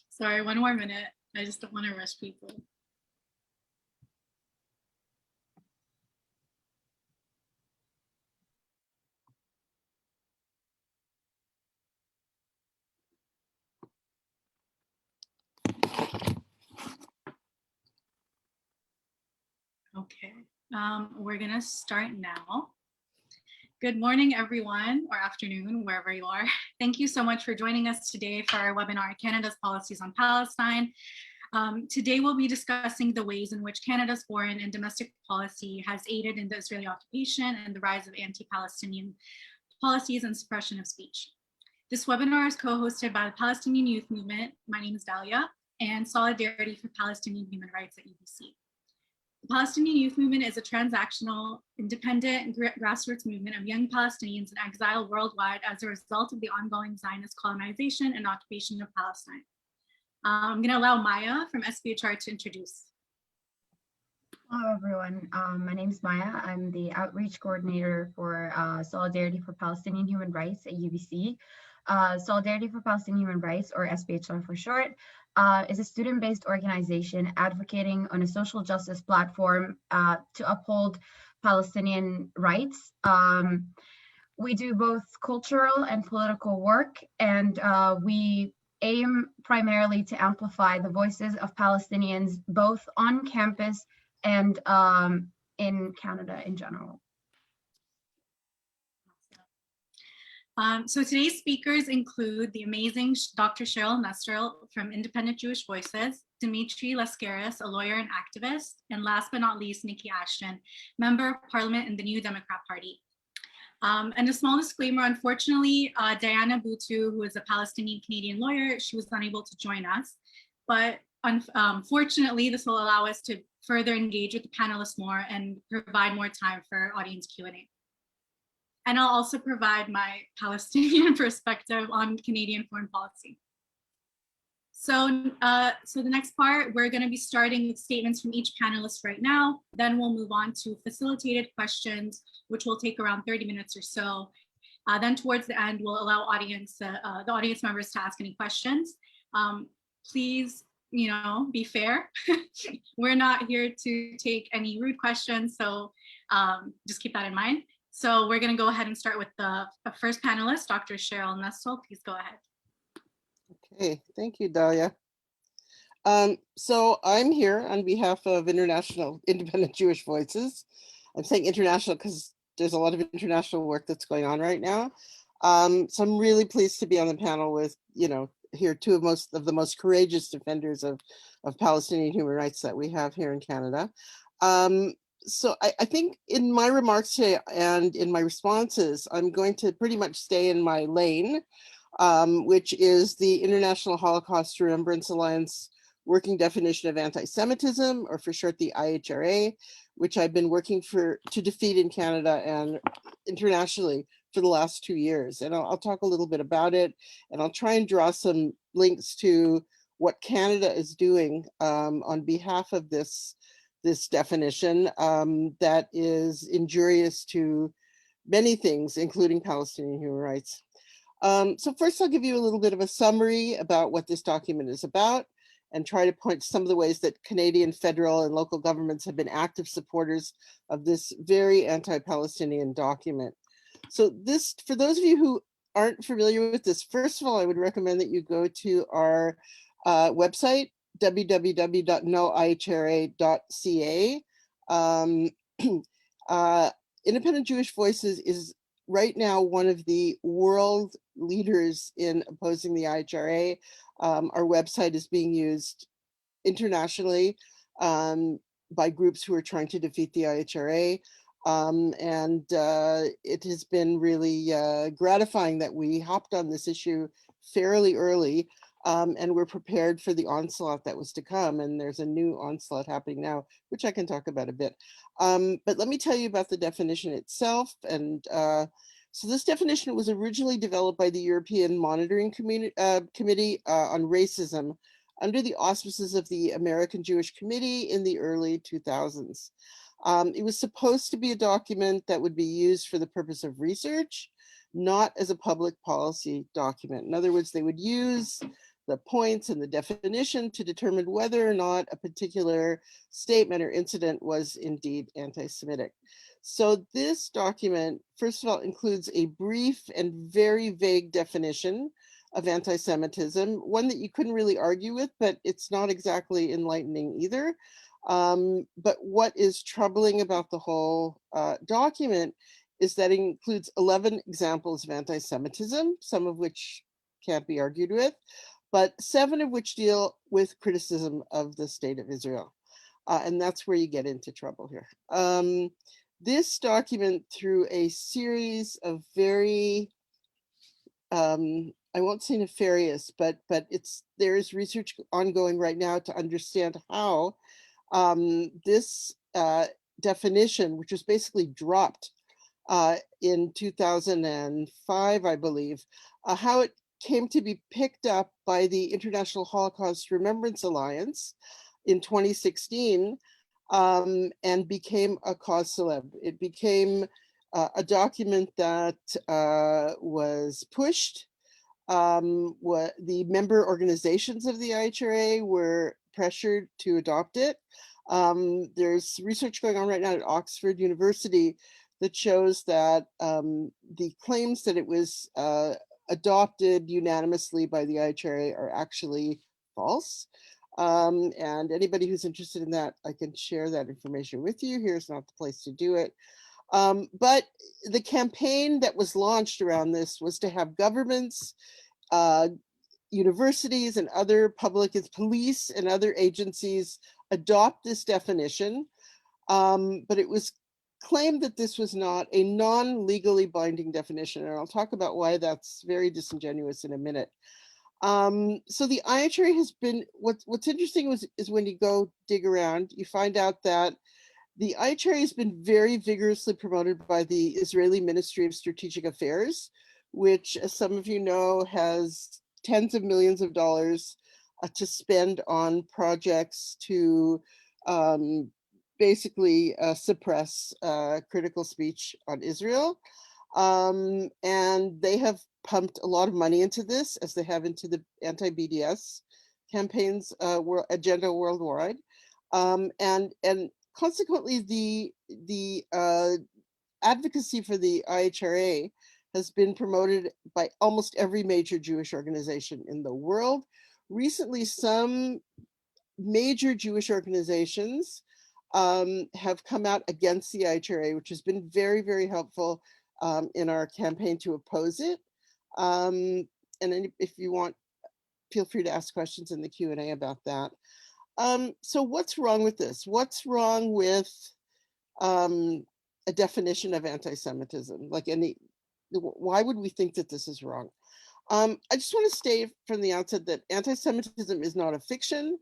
Sorry, one more minute. I just don't want to rush people. Okay, we're gonna start now. Good morning, everyone, or afternoon, wherever you are. Thank you so much for joining us today for our webinar, Canada's Policies on Palestine. Today, we'll be discussing the ways in which Canada's foreign and domestic policy has aided in the Israeli occupation and the rise of anti-Palestinian policies and suppression of speech. This webinar is co-hosted by the Palestinian Youth Movement, my name is Dalia, and Solidarity for Palestinian Human Rights at UBC. The Palestinian Youth Movement is a transactional, independent, grassroots movement of young Palestinians in exile worldwide as a result of the ongoing Zionist colonization and occupation of Palestine. I'm going to allow Maya from SPHR to introduce. Hello, everyone. My name is Maya. I'm the outreach coordinator for Solidarity for Palestinian Human Rights at UBC. Solidarity for Palestinian Human Rights, or SPHR for short, is a student-based organization advocating on a social justice platform to uphold Palestinian rights. We do both cultural and political work, and we aim primarily to amplify the voices of Palestinians both on campus and in Canada in general. So today's speakers include the amazing Dr. Sheryl Nestel from Independent Jewish Voices, Dimitri, Lascaris, a lawyer and activist, and last but not least, Niki Ashton, member of parliament in the New Democrat Party. And a small disclaimer, unfortunately, Dianna Buttu, who is a Palestinian-Canadian lawyer, she was unable to join us, but unfortunately, this will allow us to further engage with the panelists more and provide more time for audience Q&A. And I'll also provide my Palestinian perspective on Canadian foreign policy. So, the next part, we're going to be starting with statements from each panelist right now. Then we'll move on to facilitated questions, which will take around 30 minutes or so. Then towards the end, we'll allow the audience members to ask any questions. Please, be fair. We're not here to take any rude questions, so just keep that in mind. So we're going to go ahead and start with the first panelist, Dr. Sheryl Nestel. Please go ahead. Okay, thank you, Dalia. So I'm here on behalf of International Independent Jewish Voices. I'm saying international because there's a lot of international work that's going on right now. So I'm really pleased to be on the panel with, here two of the most courageous defenders of Palestinian human rights that we have here in Canada. So I think in my remarks today and in my responses, I'm going to pretty much stay in my lane, which is the International Holocaust Remembrance Alliance working definition of anti-Semitism, or for short, the IHRA, which I've been working to defeat in Canada and internationally for the last 2 years. And I'll talk a little bit about it, and I'll try and draw some links to what Canada is doing on behalf of this definition that is injurious to many things, including Palestinian human rights. So first, I'll give you a little bit of a summary about what this document is about and try to point to some of the ways that Canadian federal and local governments have been active supporters of this very anti-Palestinian document. So this, for those of you who aren't familiar with this, first of all, I would recommend that you go to our website, www.noihra.ca. Independent Jewish Voices is right now one of the world leaders in opposing the IHRA. Our website is being used internationally by groups who are trying to defeat the IHRA. And it has been really gratifying that we hopped on this issue fairly early. And we're prepared for the onslaught that was to come. And there's a new onslaught happening now, which I can talk about a bit. But let me tell you about the definition itself. And so this definition was originally developed by the European Monitoring Committee on Racism under the auspices of the American Jewish Committee in the early 2000s. It was supposed to be a document that would be used for the purpose of research, not as a public policy document. In other words, they would use the points and the definition to determine whether or not a particular statement or incident was indeed anti-Semitic. So this document, first of all, includes a brief and very vague definition of anti-Semitism, one that you couldn't really argue with, but it's not exactly enlightening either. But what is troubling about the whole document is that it includes 11 examples of anti-Semitism, some of which can't be argued with, but 7 of which deal with criticism of the state of Israel. And that's where you get into trouble here. This document, through a series of very, I won't say nefarious, but there is research ongoing right now to understand how this definition, which was basically dropped in 2005, I believe, how it came to be picked up by the International Holocaust Remembrance Alliance in 2016 and became a cause célèbre. It became a document that was pushed. What the member organizations of the IHRA were pressured to adopt it. There's research going on right now at Oxford University that shows that the claims that it was adopted unanimously by the IHRA are actually false. And anybody who's interested in that, I can share that information with you. Here's not the place to do it. But the campaign that was launched around this was to have governments, universities and other public police and other agencies adopt this definition. But it was claimed that this was not a non-legally binding definition. And I'll talk about why that's very disingenuous in a minute. So the IHRA has been, what's interesting is when you go dig around, you find out that the IHRA has been very vigorously promoted by the Israeli Ministry of Strategic Affairs, which, as some of you know, has tens of millions of dollars to spend on projects to basically suppress critical speech on Israel. And they have pumped a lot of money into this, as they have into the anti-BDS campaigns agenda worldwide. And consequently, the advocacy for the IHRA has been promoted by almost every major Jewish organization in the world. Recently, some major Jewish organizations have come out against the IHRA, which has been very, very helpful in our campaign to oppose it. And if you want, feel free to ask questions in the Q&A about that. So what's wrong with this? What's wrong with a definition of anti-Semitism? Why would we think that this is wrong? I just want to state from the outset that anti-Semitism is not a fiction.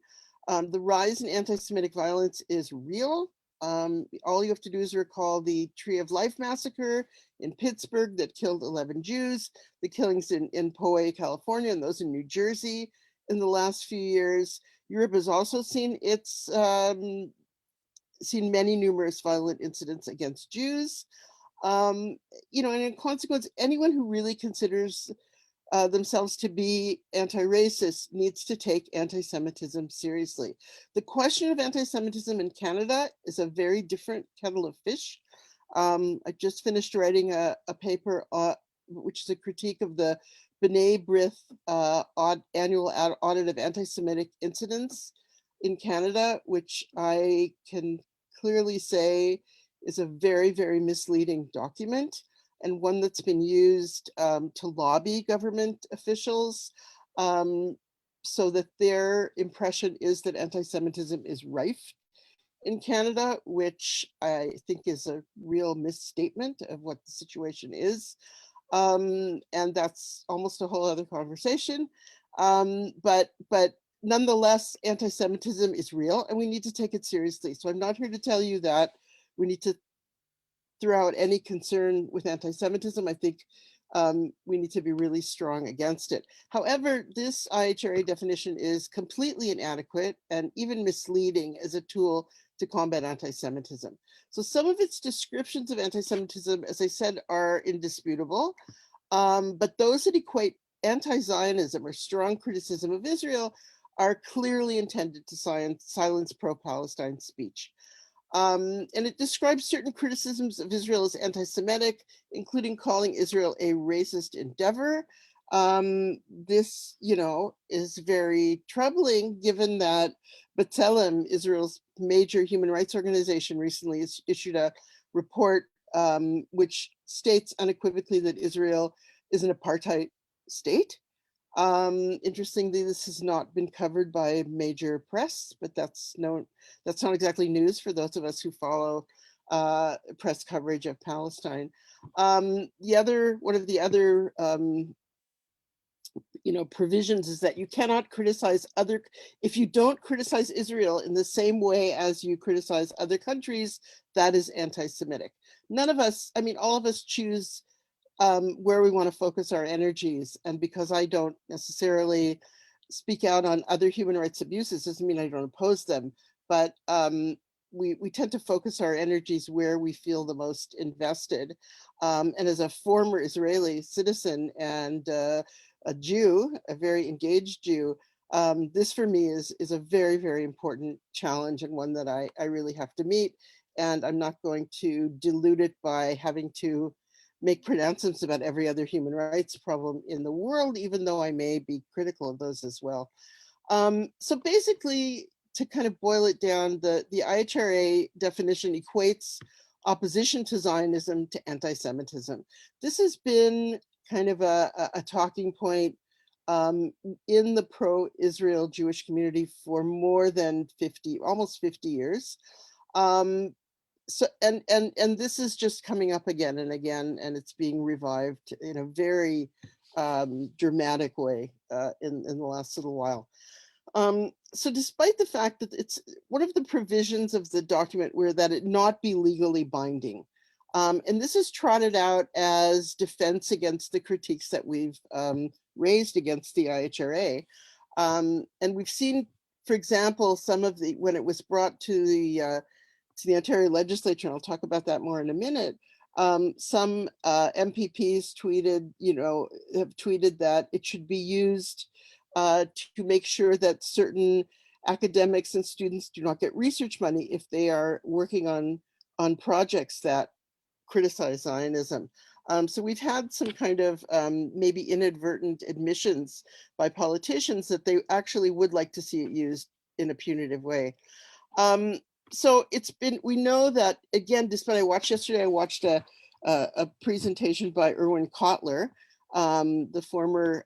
The rise in anti-Semitic violence is real. All you have to do is recall the Tree of Life massacre in Pittsburgh that killed 11 Jews, the killings in Poway, California, and those in New Jersey in the last few years. Europe has also seen many numerous violent incidents against Jews. And in consequence, anyone who really considers themselves to be anti-racist needs to take anti-Semitism seriously. The question of anti-Semitism in Canada is a very different kettle of fish. I just finished writing a paper which is a critique of the B'nai B'rith annual audit of anti-Semitic incidents in Canada, which I can clearly say is a very, very misleading document, and one that's been used to lobby government officials so that their impression is that anti-Semitism is rife in Canada, which I think is a real misstatement of what the situation is. And that's almost a whole other conversation. But nonetheless, anti-Semitism is real and we need to take it seriously. So I'm not here to tell you that we need to throw out any concern with anti-Semitism. I think we need to be really strong against it. However, this IHRA definition is completely inadequate and even misleading as a tool to combat anti-Semitism. So some of its descriptions of anti-Semitism, as I said, are indisputable, but those that equate anti-Zionism or strong criticism of Israel are clearly intended to silence pro-Palestine speech. And it describes certain criticisms of Israel as anti-Semitic, including calling Israel a racist endeavor. This, is very troubling given that B'Tselem, Israel's major human rights organization, recently issued a report which states unequivocally that Israel is an apartheid state. Interestingly, this has not been covered by major press, but that's not exactly news for those of us who follow press coverage of Palestine. One of the other provisions is that you cannot criticize if you don't criticize Israel in the same way as you criticize other countries, that is anti-Semitic. None of us, all of us choose where we want to focus our energies. And because I don't necessarily speak out on other human rights abuses, doesn't mean I don't oppose them, but we tend to focus our energies where we feel the most invested. And as a former Israeli citizen and a Jew, a very engaged Jew, this for me is a very, very important challenge and one that I really have to meet. And I'm not going to dilute it by having to make pronouncements about every other human rights problem in the world, even though I may be critical of those as well. So basically, to kind of boil it down, the IHRA definition equates opposition to Zionism to anti-Semitism. This has been kind of a talking point in the pro-Israel Jewish community for more than almost 50 years. So and this is just coming up again and again, and it's being revived in a very dramatic way in the last little while. So despite the fact that it's one of the provisions of the document were that it not be legally binding, and this is trotted out as defense against the critiques that we've raised against the IHRA, and we've seen, for example, some of when it was brought to the Ontario legislature, and I'll talk about that more in a minute, some MPPs have tweeted that it should be used to make sure that certain academics and students do not get research money if they are working on projects that criticize Zionism. So we've had some kind of maybe inadvertent admissions by politicians that they actually would like to see it used in a punitive way. So we know that, again, despite yesterday I watched a presentation by Erwin Kotler, the former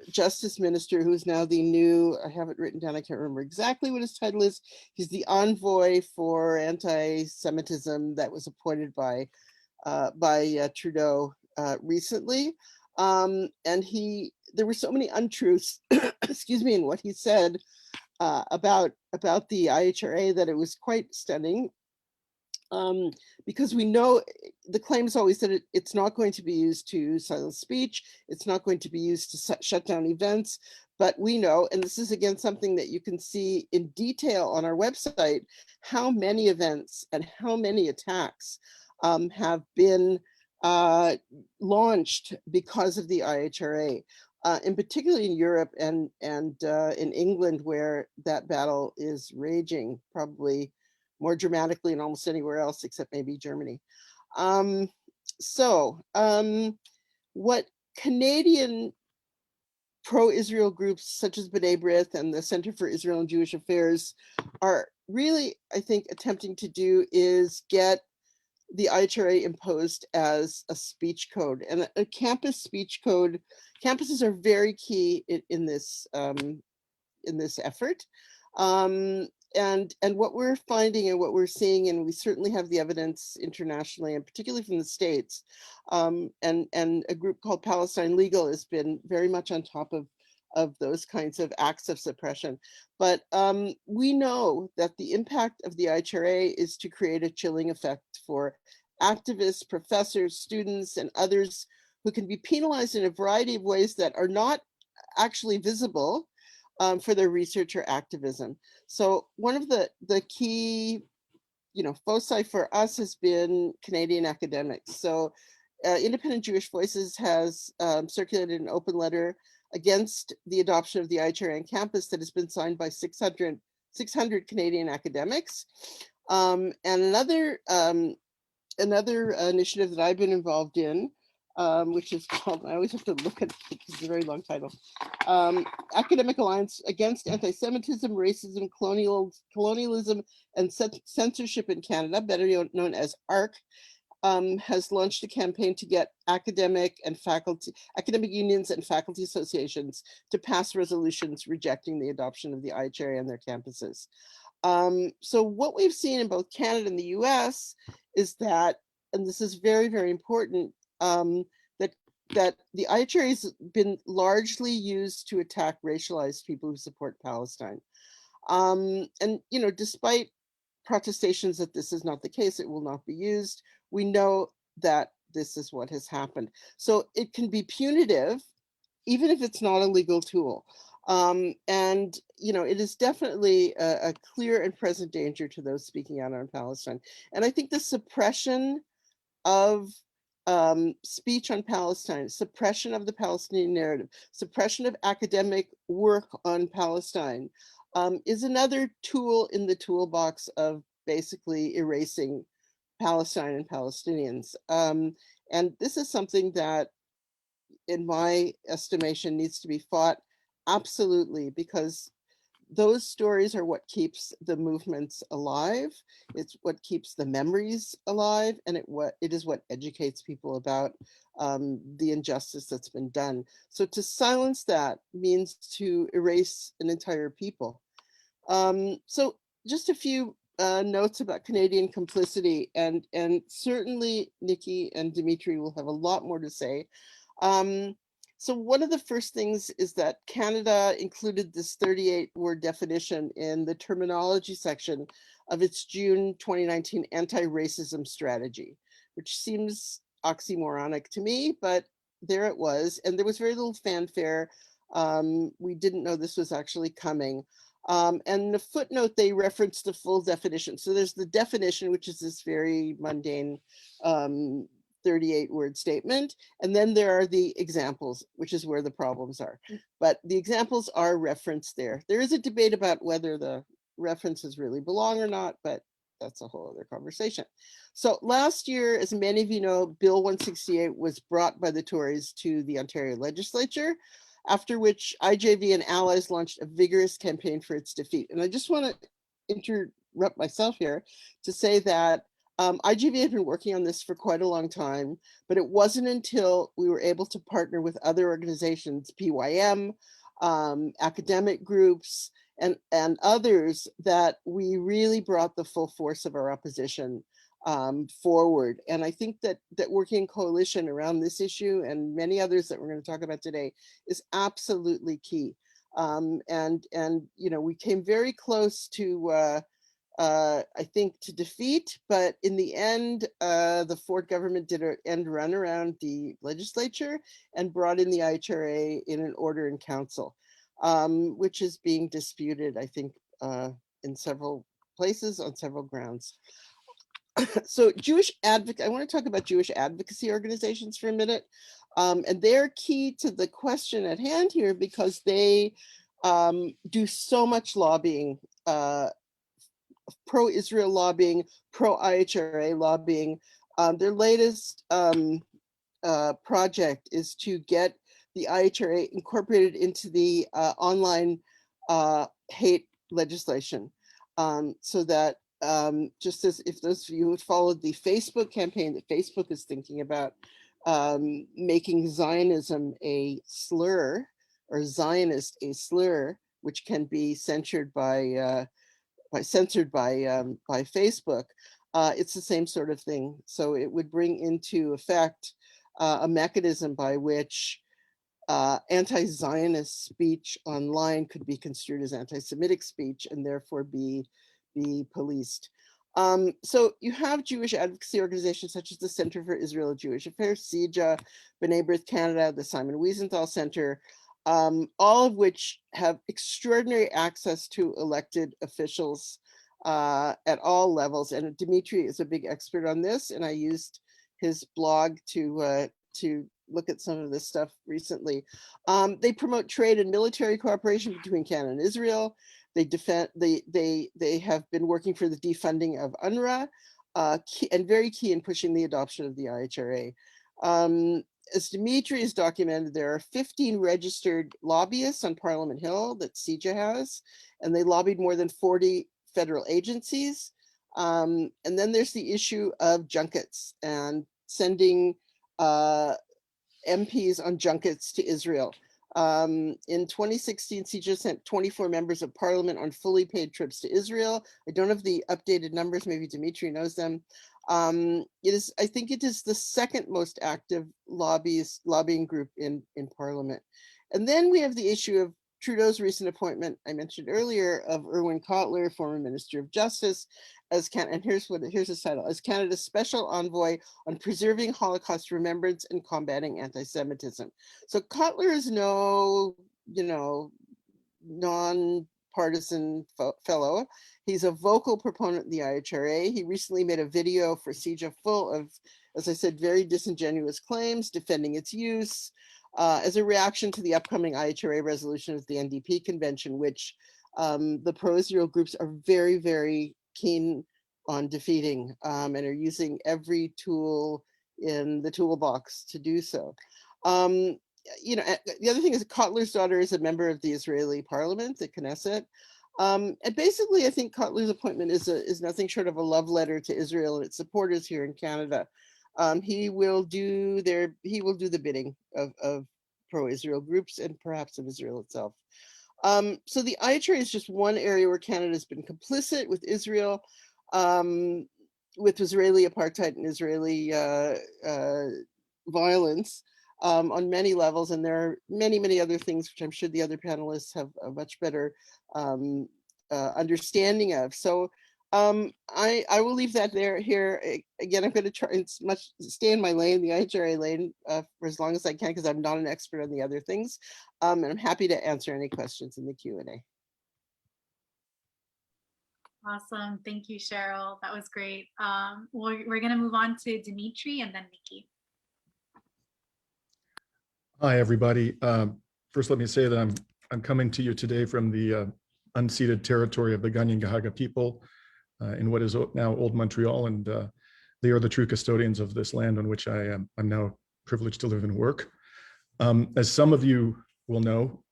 justice minister, who's now the new, I have it written down, I can't remember exactly what his title is. He's the envoy for anti-Semitism that was appointed by Trudeau recently. And there were so many untruths, excuse me, in what he said about the IHRA that it was quite stunning, because we know the claim is always that it's not going to be used to silence speech, it's not going to be used to shut down events, but we know, and this is again something that you can see in detail on our website, how many events and how many attacks have been launched because of the IHRA. And particularly in Europe and in England, where that battle is raging, probably more dramatically than almost anywhere else, except maybe Germany. What Canadian pro-Israel groups such as B'nai B'rith and the Center for Israel and Jewish Affairs are really, I think, attempting to do is get the IHRA imposed as a speech code, and a campus speech code. Campuses are very key in this effort, and what we're finding and what we're seeing, and we certainly have the evidence internationally and particularly from the States, and a group called Palestine Legal has been very much on top of those kinds of acts of suppression. But we know that the impact of the IHRA is to create a chilling effect for activists, professors, students, and others who can be penalized in a variety of ways that are not actually visible, for their research or activism. So one of the key, foci for us has been Canadian academics. So Independent Jewish Voices has circulated an open letter against the adoption of the IHRA on campus that has been signed by 600 Canadian academics. And another initiative that I've been involved in, which is called, I always have to look at it because it's a very long title, Academic Alliance Against Anti-Semitism, Racism, Colonialism, and Censorship in Canada, better known as ARC, has launched a campaign to get academic unions and faculty associations to pass resolutions rejecting the adoption of the IHRA on their campuses. So what we've seen in both Canada and the US is that, and this is very, very important, that the IHRA has been largely used to attack racialized people who support Palestine. And, despite protestations that this is not the case, it will not be used, we know that this is what has happened. So it can be punitive, even if it's not a legal tool. And, it is definitely a clear and present danger to those speaking out on Palestine. And I think the suppression of speech on Palestine, suppression of the Palestinian narrative, suppression of academic work on Palestine is another tool in the toolbox of basically erasing Palestine and Palestinians. And this is something that, in my estimation, needs to be fought absolutely, because those stories are what keeps the movements alive. It's what keeps the memories alive, and it is what educates people about the injustice that's been done. So to silence that means to erase an entire people. So just a few notes about Canadian complicity, and certainly Niki and Dimitri will have a lot more to say. So one of the first things is that Canada included this 38-word definition in the terminology section of its June 2019 anti-racism strategy, which seems oxymoronic to me, but there it was. And there was very little fanfare. We didn't know this was actually coming. And in the footnote, they referenced the full definition. So there's the definition, which is this very mundane 38-word statement. And then there are the examples, which is where the problems are. But the examples are referenced there. There is a debate about whether the references really belong or not, but that's a whole other conversation. So last year, as many of you know, Bill 168 was brought by the Tories to the Ontario legislature, after which IJV and allies launched a vigorous campaign for its defeat. And I just want to interrupt myself here to say that IGV had been working on this for quite a long time, but it wasn't until we were able to partner with other organizations, PYM, academic groups, and others, that we really brought the full force of our opposition forward. And I think that working in coalition around this issue and many others that we're going to talk about today is absolutely key. And we came very close to I think to defeat, but in the end, the Ford government did an end run around the legislature and brought in the IHRA in an order in council, which is being disputed, I think, in several places on several grounds. So I want to talk about Jewish advocacy organizations for a minute. And they're key to the question at hand here because they do so much lobbying, pro-Israel lobbying, pro-IHRA lobbying. Their latest project is to get the IHRA incorporated into the online hate legislation, so that just as if those of you who followed the Facebook campaign that Facebook is thinking about making Zionism a slur, or Zionist a slur, which can be censored by Facebook, it's the same sort of thing. So it would bring into effect a mechanism by which anti-Zionist speech online could be construed as anti-Semitic speech and therefore be policed. So you have Jewish advocacy organizations such as the Center for Israel and Jewish Affairs, CIJA, B'nai B'rith Canada, the Simon Wiesenthal Center, all of which have extraordinary access to elected officials at all levels. And Dimitri is a big expert on this, and I used his blog to look at some of this stuff recently. They promote trade and military cooperation between Canada and Israel. They have been working for the defunding of UNRWA, and very key in pushing the adoption of the IHRA. As Dimitri has documented, there are 15 registered lobbyists on Parliament Hill that CIJA has, and they lobbied more than 40 federal agencies. And then there's the issue of junkets and sending MPs on junkets to Israel. In 2016, CIJA sent 24 members of parliament on fully paid trips to Israel. I don't have the updated numbers, maybe Dimitri knows them. I think it is the second most active lobbying group in Parliament. And then we have the issue of Trudeau's recent appointment, I mentioned earlier, of Irwin Cotler, former Minister of Justice, and here's his title, as Canada's Special Envoy on Preserving Holocaust Remembrance and Combating Anti-Semitism. So Cotler is no, non-partisan fellow. He's a vocal proponent of the IHRA. He recently made a video for CIJA full of, as I said, very disingenuous claims, defending its use, as a reaction to the upcoming IHRA resolution of the NDP convention, which the pro-Israel groups are very, very keen on defeating, and are using every tool in the toolbox to do so. The other thing is Kotler's daughter is a member of the Israeli parliament, the Knesset. And basically, I think Kotler's appointment is nothing short of a love letter to Israel and its supporters here in Canada. He will do the bidding of pro-Israel groups and perhaps of Israel itself. So the IHRA is just one area where Canada has been complicit with Israel, with Israeli apartheid and Israeli violence on many levels. And there are many, many other things, which I'm sure the other panelists have a much better understanding of. So I will leave that here. Again, I'm going to try and stay in my lane, the IHRA lane, for as long as I can, because I'm not an expert on the other things. And I'm happy to answer any questions in the Q&A. Awesome. Thank you, Cheryl. That was great. We're going to move on to Dimitri and then Niki. Hi, everybody. First, let me say that I'm coming to you today from the unceded territory of the Ganyangahaga people in what is now Old Montreal, and they are the true custodians of this land on which I'm now privileged to live and work. As some of you will know,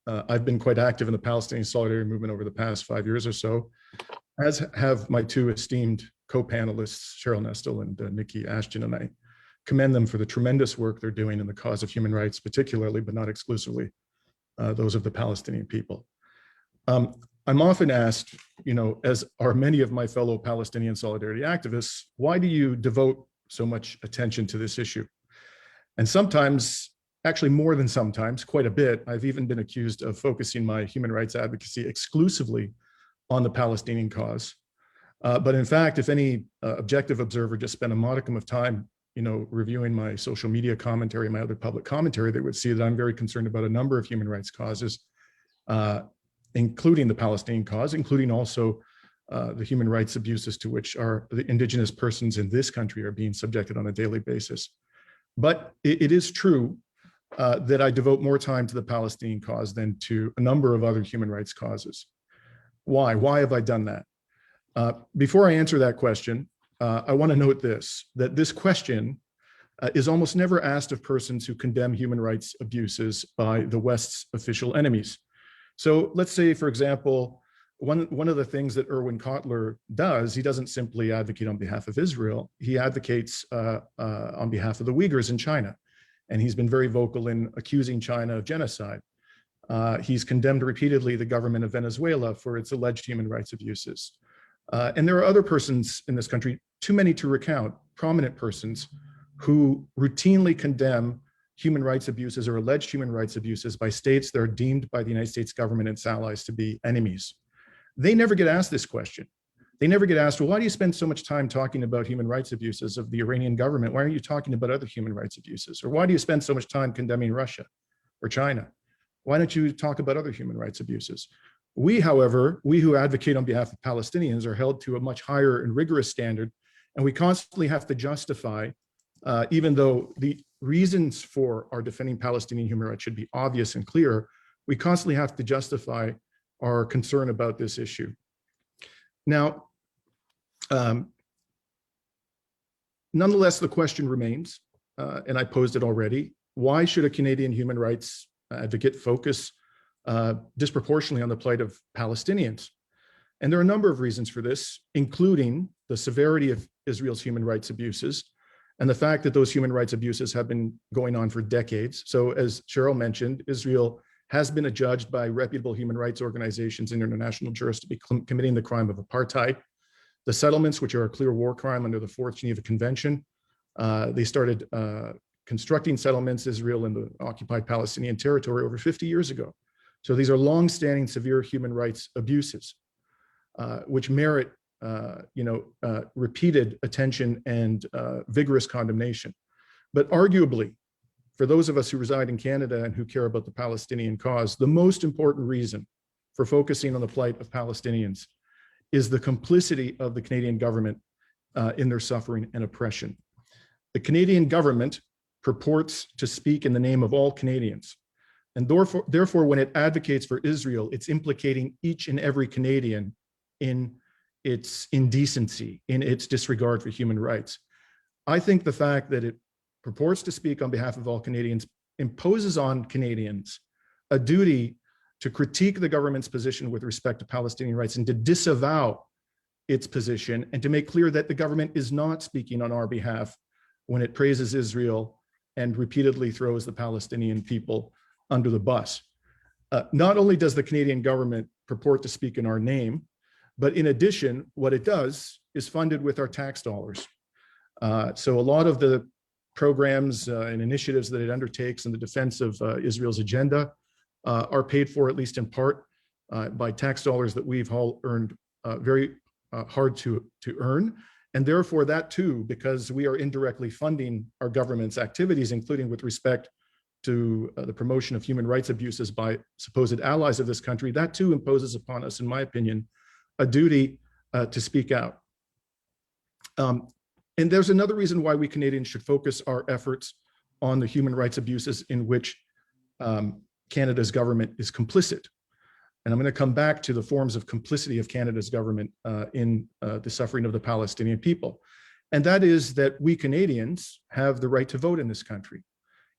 I've been quite active in the Palestinian solidarity movement over the past 5 years or so, as have my two esteemed co-panelists, Sheryl Nestel and Niki Ashton, and I commend them for the tremendous work they're doing in the cause of human rights, particularly, but not exclusively, those of the Palestinian people. I'm often asked, as are many of my fellow Palestinian solidarity activists, why do you devote so much attention to this issue? And sometimes, actually more than sometimes, quite a bit, I've even been accused of focusing my human rights advocacy exclusively on the Palestinian cause. But in fact, if any objective observer just spent a modicum of time reviewing my social media commentary, my other public commentary, they would see that I'm very concerned about a number of human rights causes, including the Palestinian cause, including also the human rights abuses to which the indigenous persons in this country are being subjected on a daily basis. But it is true that I devote more time to the Palestinian cause than to a number of other human rights causes. Why? Why have I done that? Before I answer that question, I want to note that this question is almost never asked of persons who condemn human rights abuses by the West's official enemies. So let's say, for example, one of the things that Irwin Cotler does, he doesn't simply advocate on behalf of Israel, he advocates on behalf of the Uyghurs in China. And he's been very vocal in accusing China of genocide. He's condemned repeatedly the government of Venezuela for its alleged human rights abuses. And there are other persons in this country, too many to recount, prominent persons, who routinely condemn human rights abuses or alleged human rights abuses by states that are deemed by the United States government and its allies to be enemies. They never get asked this question. They never get asked, well, why do you spend so much time talking about human rights abuses of the Iranian government? Why aren't you talking about other human rights abuses? Or why do you spend so much time condemning Russia? or China? Why don't you talk about other human rights abuses? We, however, we who advocate on behalf of Palestinians are held to a much higher and rigorous standard, and we constantly have to justify, even though the reasons for our defending Palestinian human rights should be obvious and clear, we constantly have to justify our concern about this issue. Now, nonetheless, the question remains, and I posed it already, why should a Canadian human rights advocate focus disproportionately on the plight of Palestinians? And there are a number of reasons for this, including the severity of Israel's human rights abuses and the fact that those human rights abuses have been going on for decades. So as Cheryl mentioned, Israel has been adjudged by reputable human rights organizations and international jurists to be committing the crime of apartheid. The settlements, which are a clear war crime under the Fourth Geneva Convention, they started constructing settlements, Israel in the occupied Palestinian territory, over 50 years ago. So these are long-standing severe human rights abuses, which merit repeated attention and vigorous condemnation. But arguably, for those of us who reside in Canada and who care about the Palestinian cause, the most important reason for focusing on the plight of Palestinians is the complicity of the Canadian government in their suffering and oppression. The Canadian government purports to speak in the name of all Canadians. And therefore, when it advocates for Israel, it's implicating each and every Canadian in its indecency, in its disregard for human rights. I think the fact that it purports to speak on behalf of all Canadians imposes on Canadians a duty to critique the government's position with respect to Palestinian rights and to disavow its position and to make clear that the government is not speaking on our behalf when it praises Israel and repeatedly throws the Palestinian people under the bus. Not only does the Canadian government purport to speak in our name, but in addition, what it does is funded with our tax dollars. So a lot of the programs and initiatives that it undertakes in the defense of Israel's agenda are paid for, at least in part, by tax dollars that we've all earned very hard to earn. And therefore that too, because we are indirectly funding our government's activities, including with respect to the promotion of human rights abuses by supposed allies of this country, that too imposes upon us, in my opinion, a duty to speak out. And there's another reason why we Canadians should focus our efforts on the human rights abuses in which Canada's government is complicit. And I'm going to come back to the forms of complicity of Canada's government in the suffering of the Palestinian people. And that is that we Canadians have the right to vote in this country.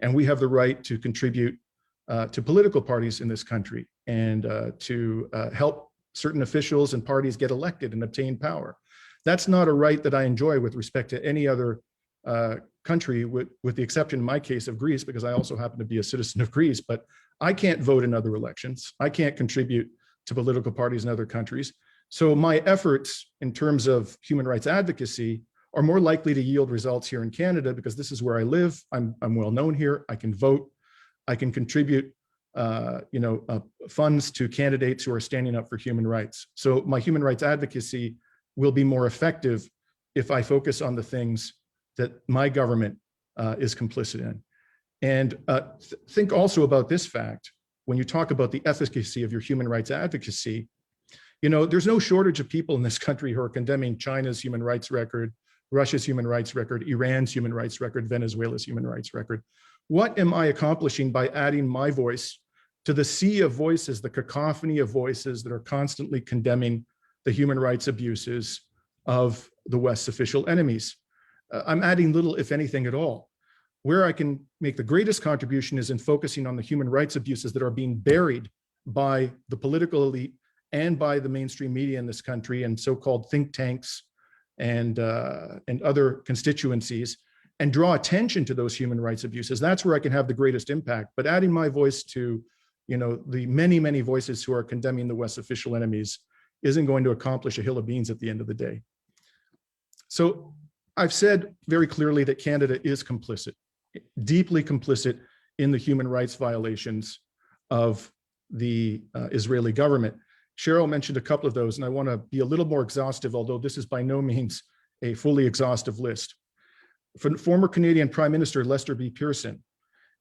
And we have the right to contribute to political parties in this country and to help certain officials and parties get elected and obtain power. That's not a right that I enjoy with respect to any other country, with the exception in my case of Greece, because I also happen to be a citizen of Greece, but I can't vote in other elections. I can't contribute to political parties in other countries. So my efforts in terms of human rights advocacy are more likely to yield results here in Canada because this is where I live. I'm well known here. I can vote. I can contribute funds to candidates who are standing up for human rights. So my human rights advocacy will be more effective if I focus on the things that my government is complicit in. And think also about this fact, when you talk about the efficacy of your human rights advocacy, there's no shortage of people in this country who are condemning China's human rights record, Russia's human rights record, Iran's human rights record, Venezuela's human rights record. What am I accomplishing by adding my voice to the sea of voices, the cacophony of voices that are constantly condemning the human rights abuses of the West's official enemies? I'm adding little, if anything at all. Where I can make the greatest contribution is in focusing on the human rights abuses that are being buried by the political elite and by the mainstream media in this country and so-called think tanks and other constituencies, and draw attention to those human rights abuses. That's where I can have the greatest impact. But adding my voice to, the many, many voices who are condemning the West's official enemies isn't going to accomplish a hill of beans at the end of the day. So I've said very clearly that Canada is complicit, deeply complicit in the human rights violations of the Israeli government. Cheryl mentioned a couple of those, and I want to be a little more exhaustive, although this is by no means a fully exhaustive list. Former Canadian Prime Minister Lester B. Pearson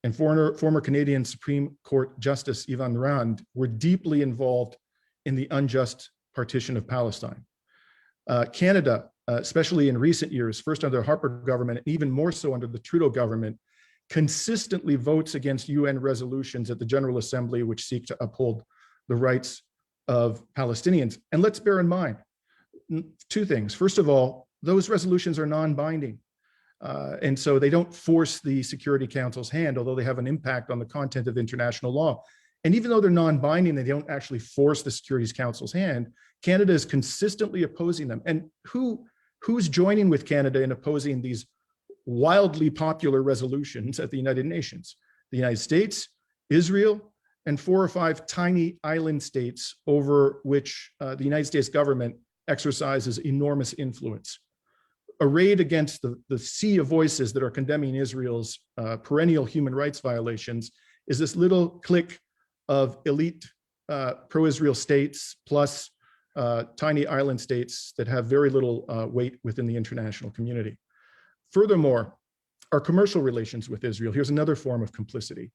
and former Canadian Supreme Court Justice Yvonne Rand were deeply involved in the unjust partition of Palestine. Canada, especially in recent years, first under the Harper government, and even more so under the Trudeau government, consistently votes against UN resolutions at the General Assembly which seek to uphold the rights of Palestinians. And let's bear in mind two things. First of all, those resolutions are non-binding. And so they don't force the Security Council's hand, although they have an impact on the content of international law. And even though they're non-binding, they don't actually force the Security Council's hand. Canada is consistently opposing them. And who's joining with Canada in opposing these wildly popular resolutions at the United Nations? The United States, Israel, and 4 or 5 tiny island states over which the United States government exercises enormous influence. Arrayed against the sea of voices that are condemning Israel's perennial human rights violations is this little clique of elite pro-Israel states plus tiny island states that have very little weight within the international community. Furthermore, our commercial relations with Israel, here's another form of complicity.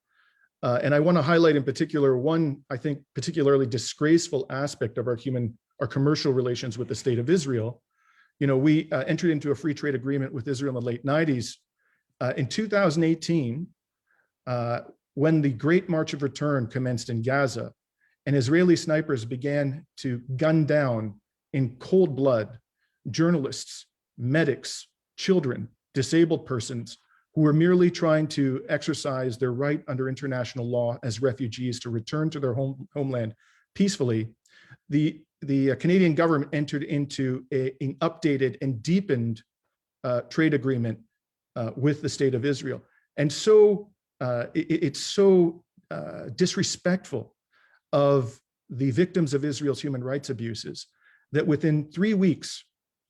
And I want to highlight in particular one, I think, particularly disgraceful aspect of our commercial relations with the state of Israel. You know, we entered into a free trade agreement with Israel in the late 90s. In 2018, when the Great March of Return commenced in Gaza, and Israeli snipers began to gun down in cold blood journalists, medics, children, disabled persons who were merely trying to exercise their right under international law as refugees to return to their homeland peacefully, the Canadian government entered into an updated and deepened trade agreement with the state of Israel. And so it's so disrespectful of the victims of Israel's human rights abuses that within 3 weeks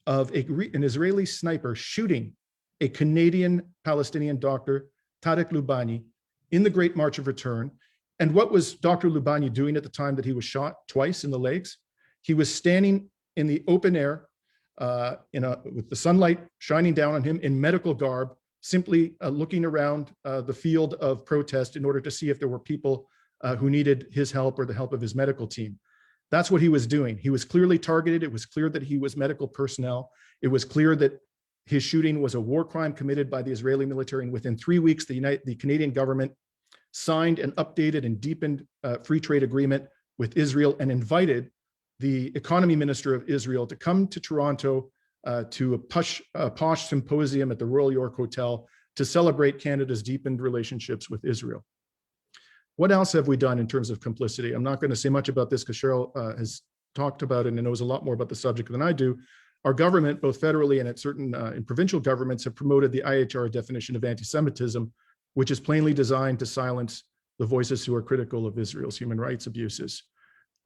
of an Israeli sniper shooting a Canadian Palestinian doctor, Tarek Loubani, in the Great March of Return. And what was Dr. Loubani doing at the time that he was shot twice in the legs? He was standing in the open air with the sunlight shining down on him in medical garb, simply looking around the field of protest in order to see if there were people who needed his help or the help of his medical team. That's what he was doing. He was clearly targeted. It was clear that he was medical personnel. It was clear that his shooting was a war crime committed by the Israeli military. And within 3 weeks, the Canadian government signed an updated and deepened free trade agreement with Israel and invited the economy minister of Israel to come to Toronto to a posh symposium at the Royal York Hotel to celebrate Canada's deepened relationships with Israel. What else have we done in terms of complicity? I'm not going to say much about this because Cheryl has talked about it and knows a lot more about the subject than I do. Our government, both federally and at certain in provincial governments, have promoted the IHRA definition of anti-Semitism, which is plainly designed to silence the voices who are critical of Israel's human rights abuses.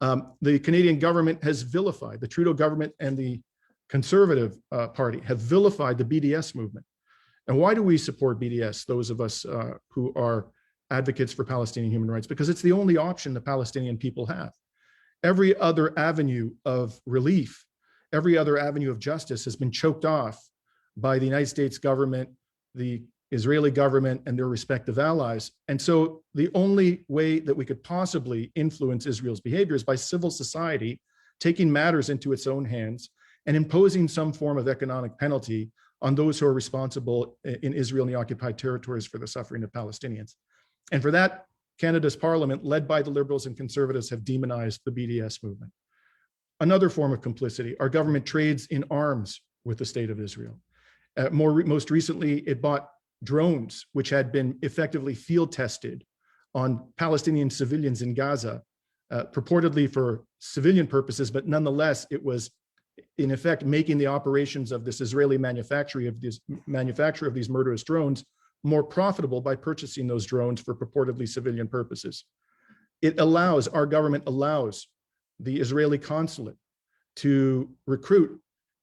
The Canadian government has vilified, the Trudeau government and the Conservative Party have vilified the BDS movement. And why do we support BDS, those of us who are advocates for Palestinian human rights? Because it's the only option the Palestinian people have. Every other avenue of relief, every other avenue of justice has been choked off by the United States government, the Israeli government, and their respective allies. And so the only way that we could possibly influence Israel's behavior is by civil society taking matters into its own hands and imposing some form of economic penalty on those who are responsible in Israel and the occupied territories for the suffering of Palestinians. And for that, Canada's parliament, led by the Liberals and Conservatives, have demonized the BDS movement. Another form of complicity, our government trades in arms with the state of Israel. Most recently, it bought drones, which had been effectively field tested on Palestinian civilians in Gaza, purportedly for civilian purposes, but nonetheless, it was in effect making the operations of this Israeli manufacturer of these murderous drones more profitable by purchasing those drones for purportedly civilian purposes. Our government allows the Israeli consulate to recruit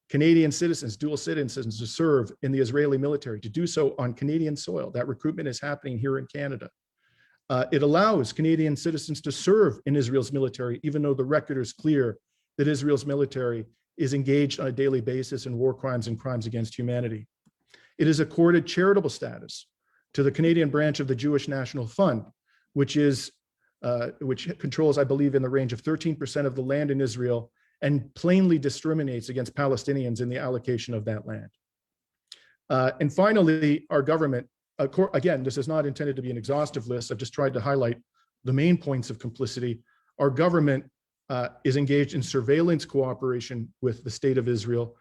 Canadian citizens, dual citizens, to serve in the Israeli military, to do so on Canadian soil. That recruitment is happening here in Canada. It allows Canadian citizens to serve in Israel's military, even though the record is clear that Israel's military is engaged on a daily basis in war crimes and crimes against humanity. It has accorded charitable status to the Canadian branch of the Jewish National Fund, which controls, I believe, in the range of 13% of the land in Israel and plainly discriminates against Palestinians in the allocation of that land. And finally, our government, again, this is not intended to be an exhaustive list. I've just tried to highlight the main points of complicity. Our government is engaged in surveillance cooperation with the state of Israel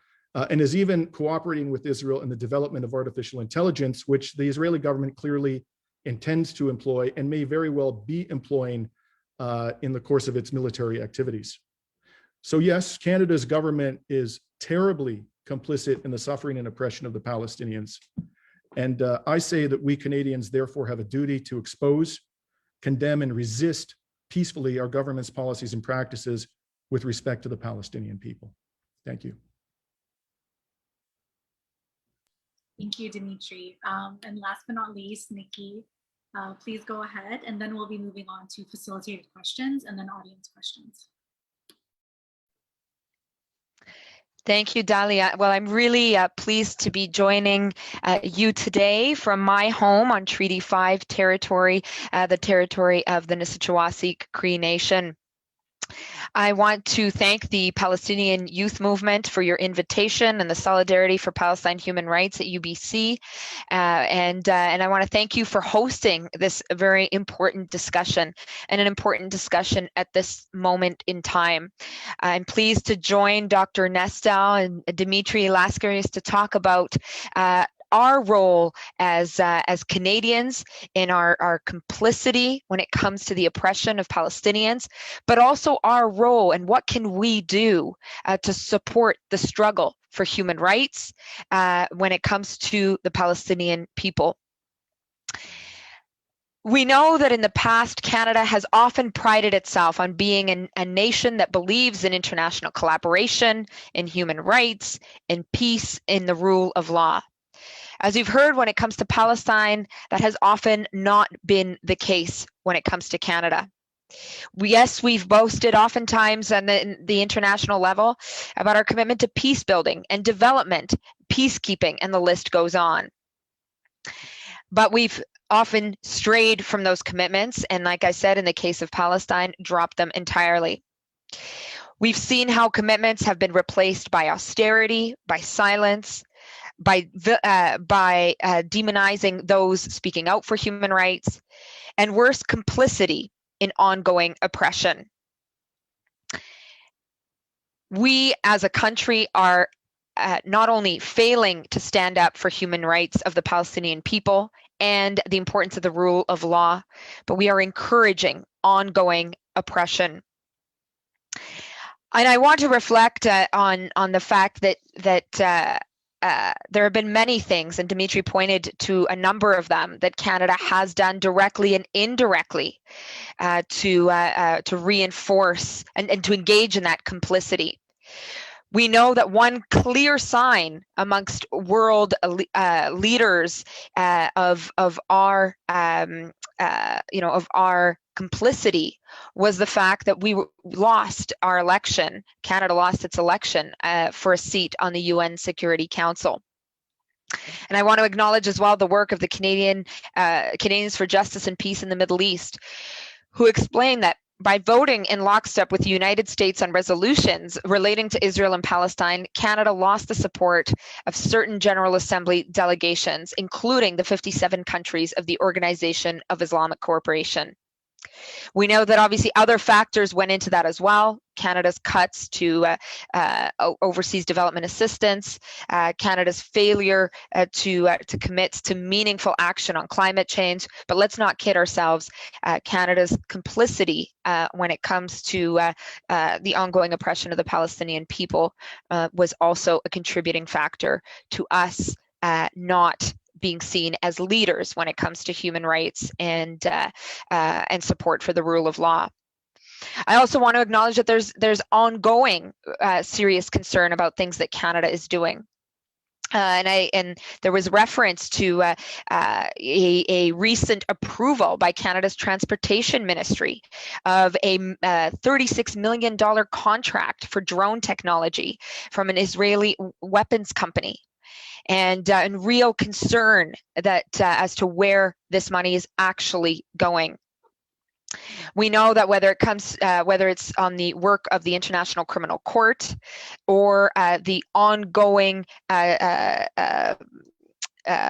and is even cooperating with Israel in the development of artificial intelligence, which the Israeli government clearly intends to employ and may very well be employing in the course of its military activities. So yes, Canada's government is terribly complicit in the suffering and oppression of the Palestinians. And I say that we Canadians therefore have a duty to expose, condemn, and resist peacefully our government's policies and practices with respect to the Palestinian people. Thank you. Thank you, Dimitri. And last but not least, Niki, please go ahead, and then we'll be moving on to facilitated questions and then audience questions. Thank you, Dalia. Well, I'm really pleased to be joining you today from my home on Treaty 5 territory, the territory of the Nissachawasik Cree Nation. I want to thank the Palestinian Youth Movement for your invitation and the Solidarity for Palestine Human Rights at UBC. And I want to thank you for hosting this very important discussion, and an important discussion at this moment in time. I'm pleased to join Dr. Nestel and Dimitri Lascaris to talk about our role as Canadians in our complicity when it comes to the oppression of Palestinians, but also our role and what can we do to support the struggle for human rights when it comes to the Palestinian people. We know that in the past, Canada has often prided itself on being a nation that believes in international collaboration, in human rights, in peace, in the rule of law. As you've heard, when it comes to Palestine, that has often not been the case when it comes to Canada. Yes, we've boasted oftentimes on the international level about our commitment to peace building and development, peacekeeping, and the list goes on. But we've often strayed from those commitments, and like I said, in the case of Palestine, dropped them entirely. We've seen how commitments have been replaced by austerity, by silence, by demonizing those speaking out for human rights, and worse, complicity in ongoing oppression. We as a country are not only failing to stand up for human rights of the Palestinian people and the importance of the rule of law, but we are encouraging ongoing oppression. And I want to reflect on the fact that there have been many things, and Dimitri pointed to a number of them, that Canada has done directly and indirectly to reinforce and to engage in that complicity. We know that one clear sign amongst world leaders of our complicity was the fact that we lost our election. Canada lost its election for a seat on the UN Security Council. And I want to acknowledge as well the work of the Canadians for Justice and Peace in the Middle East, who explained that by voting in lockstep with the United States on resolutions relating to Israel and Palestine, Canada lost the support of certain General Assembly delegations, including the 57 countries of the Organization of Islamic Cooperation. We know that obviously other factors went into that as well. Canada's cuts to overseas development assistance, Canada's failure to commit to meaningful action on climate change. But let's not kid ourselves. Canada's complicity when it comes to the ongoing oppression of the Palestinian people was also a contributing factor to us not being seen as leaders when it comes to human rights and support for the rule of law. I also want to acknowledge that there's ongoing serious concern about things that Canada is doing. And there was reference to a recent approval by Canada's Transportation Ministry of a $36 million contract for drone technology from an Israeli weapons company. and real concern that as to where this money is actually going. We know that whether it's on the work of the International Criminal Court or the ongoing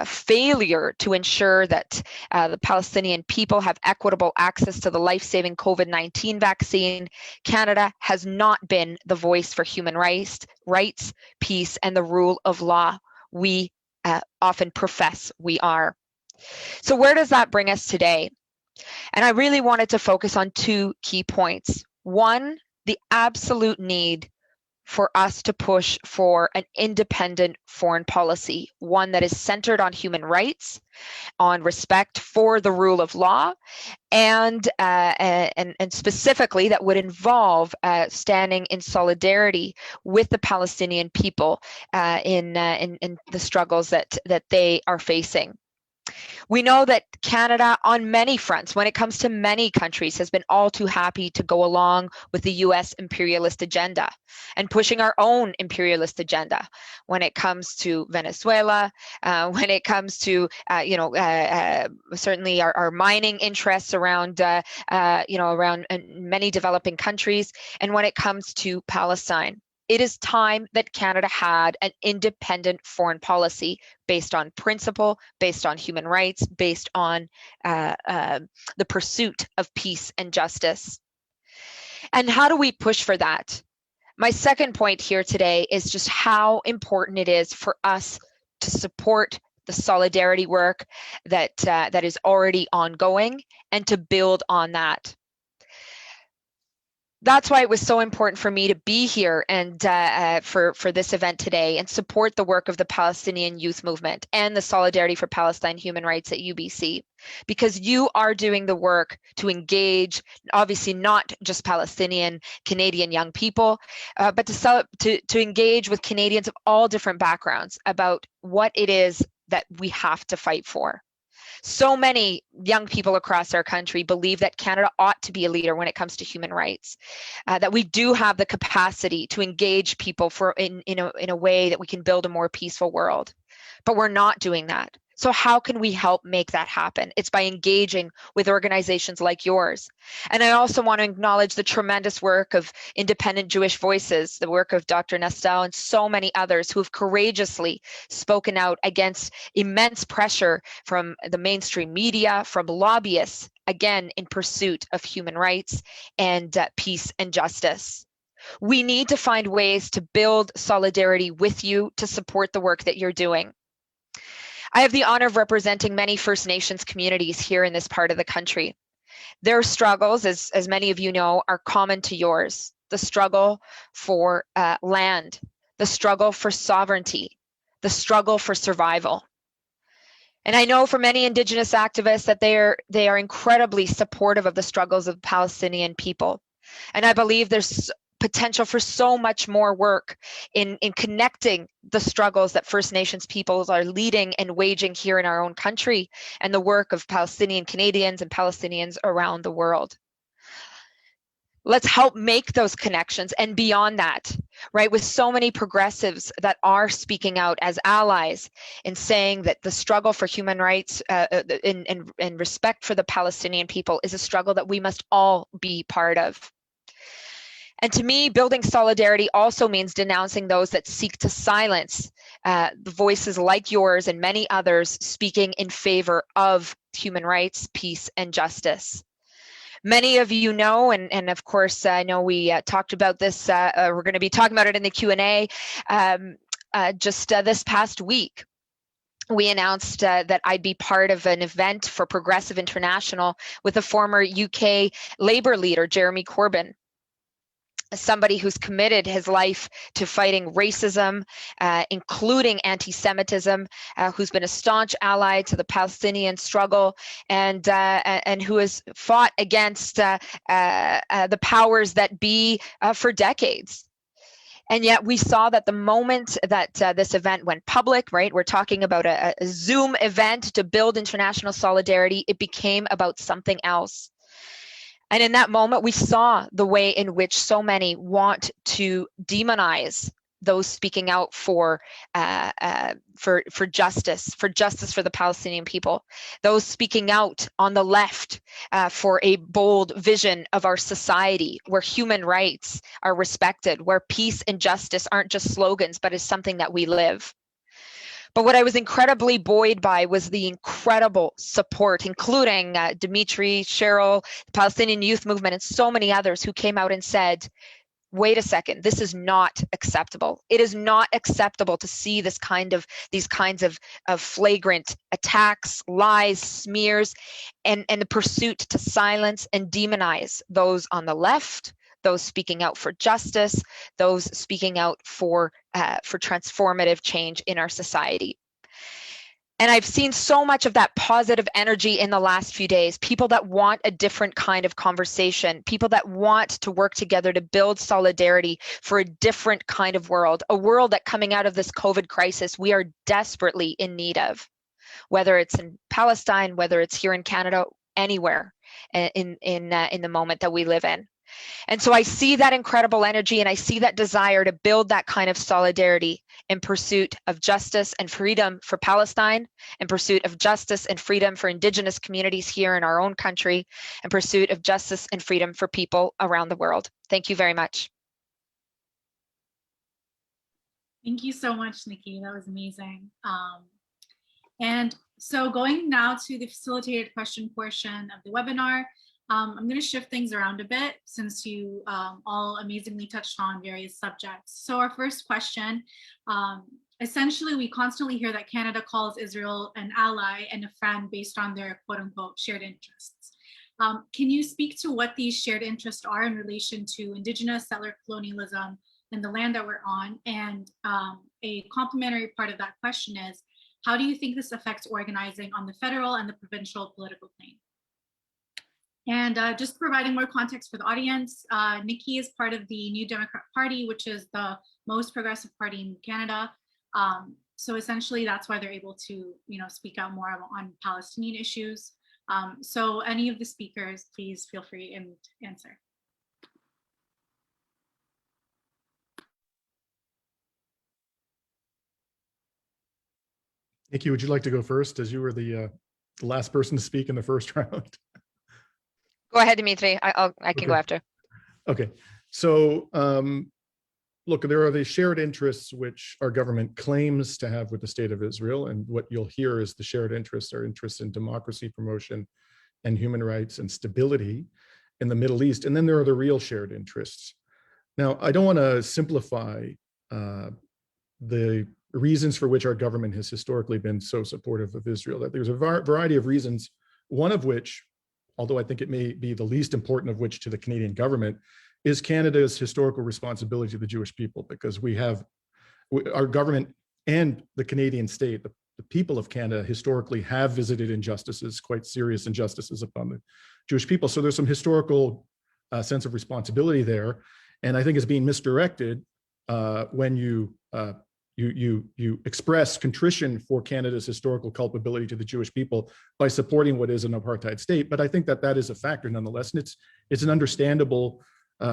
failure to ensure that the Palestinian people have equitable access to the life-saving COVID-19 vaccine, Canada has not been the voice for human rights, peace, and the rule of law we often profess we are. So where does that bring us today? And I really wanted to focus on two key points. One, the absolute need for us to push for an independent foreign policy, one that is centered on human rights, on respect for the rule of law, and specifically that would involve standing in solidarity with the Palestinian people in the struggles that they are facing. We know that Canada, on many fronts, when it comes to many countries, has been all too happy to go along with the US imperialist agenda and pushing our own imperialist agenda when it comes to Venezuela, when it comes to, certainly our mining interests around, around many developing countries, and when it comes to Palestine. It is time that Canada had an independent foreign policy based on principle, based on human rights, based on the pursuit of peace and justice. And how do we push for that? My second point here today is just how important it is for us to support the solidarity work that is already ongoing and to build on that. That's why it was so important for me to be here and for this event today and support the work of the Palestinian Youth Movement and the Solidarity for Palestine Human Rights at UBC, because you are doing the work to engage, obviously not just Palestinian-Canadian young people, but to engage with Canadians of all different backgrounds about what it is that we have to fight for. So many young people across our country believe that Canada ought to be a leader when it comes to human rights, that we do have the capacity to engage people in a way that we can build a more peaceful world, but we're not doing that. So how can we help make that happen? It's by engaging with organizations like yours. And I also want to acknowledge the tremendous work of independent Jewish voices, the work of Dr. Nestel and so many others who have courageously spoken out against immense pressure from the mainstream media, from lobbyists, again, in pursuit of human rights and peace and justice. We need to find ways to build solidarity with you to support the work that you're doing. I have the honor of representing many First Nations communities here in this part of the country. Their struggles, as many of you know, are common to yours. The struggle for land, the struggle for sovereignty, the struggle for survival. And I know for many Indigenous activists that they are incredibly supportive of the struggles of Palestinian people. And I believe there's potential for so much more work in connecting the struggles that First Nations peoples are leading and waging here in our own country and the work of Palestinian Canadians and Palestinians around the world. Let's help make those connections and beyond that, right? With so many progressives that are speaking out as allies in saying that the struggle for human rights and respect for the Palestinian people is a struggle that we must all be part of. And to me, building solidarity also means denouncing those that seek to silence the voices like yours and many others speaking in favor of human rights, peace, and justice. Many of you know, and of course, I know we talked about this, we're going to be talking about it in the Q&A just this past week. We announced that I'd be part of an event for Progressive International with a former UK Labour leader, Jeremy Corbyn. Somebody who's committed his life to fighting racism, including anti-Semitism, who's been a staunch ally to the Palestinian struggle, and who has fought against the powers that be for decades. And yet we saw that the moment that this event went public, right, we're talking about a Zoom event to build international solidarity, it became about something else. And in that moment, we saw the way in which so many want to demonize those speaking out for justice for the Palestinian people, those speaking out on the left for a bold vision of our society where human rights are respected, where peace and justice aren't just slogans, but is something that we live. But what I was incredibly buoyed by was the incredible support, including Dimitri, Cheryl, the Palestinian Youth Movement, and so many others who came out and said, wait a second, this is not acceptable. It is not acceptable to see these kinds of flagrant attacks, lies, smears, and the pursuit to silence and demonize those on the left, those speaking out for justice, those speaking out for transformative change in our society. And I've seen so much of that positive energy in the last few days, people that want a different kind of conversation, people that want to work together to build solidarity for a different kind of world, a world that coming out of this COVID crisis, we are desperately in need of, whether it's in Palestine, whether it's here in Canada, anywhere in the moment that we live in. And so I see that incredible energy and I see that desire to build that kind of solidarity in pursuit of justice and freedom for Palestine, in pursuit of justice and freedom for Indigenous communities here in our own country, in pursuit of justice and freedom for people around the world. Thank you very much. Thank you so much, Niki. That was amazing. And so going now to the facilitated question portion of the webinar, I'm going to shift things around a bit since you all amazingly touched on various subjects. So our first question, essentially we constantly hear that Canada calls Israel an ally and a friend based on their quote unquote shared interests. Can you speak to what these shared interests are in relation to Indigenous settler colonialism and the land that we're on? And a complementary part of that question is, how do you think this affects organizing on the federal and the provincial political plane? And just providing more context for the audience, Niki is part of the New Democrat Party, which is the most progressive party in Canada. So essentially, that's why they're able to, speak out more on Palestinian issues. So any of the speakers, please feel free and answer. Niki, would you like to go first, as you were the last person to speak in the first round? Go ahead, Dimitri. I can go after. Okay. So, look, there are the shared interests which our government claims to have with the state of Israel. And what you'll hear is the shared interests are interests in democracy promotion and human rights and stability in the Middle East. And then there are the real shared interests. Now, I don't want to simplify the reasons for which our government has historically been so supportive of Israel. That there's a variety of reasons, one of which, although I think it may be the least important of which to the Canadian government, is Canada's historical responsibility to the Jewish people, because our government and the Canadian state, the people of Canada historically have visited injustices, quite serious injustices upon the Jewish people. So there's some historical sense of responsibility there. And I think it's being misdirected when you express contrition for Canada's historical culpability to the Jewish people by supporting what is an apartheid state. But I think that is a factor nonetheless, and it's an understandable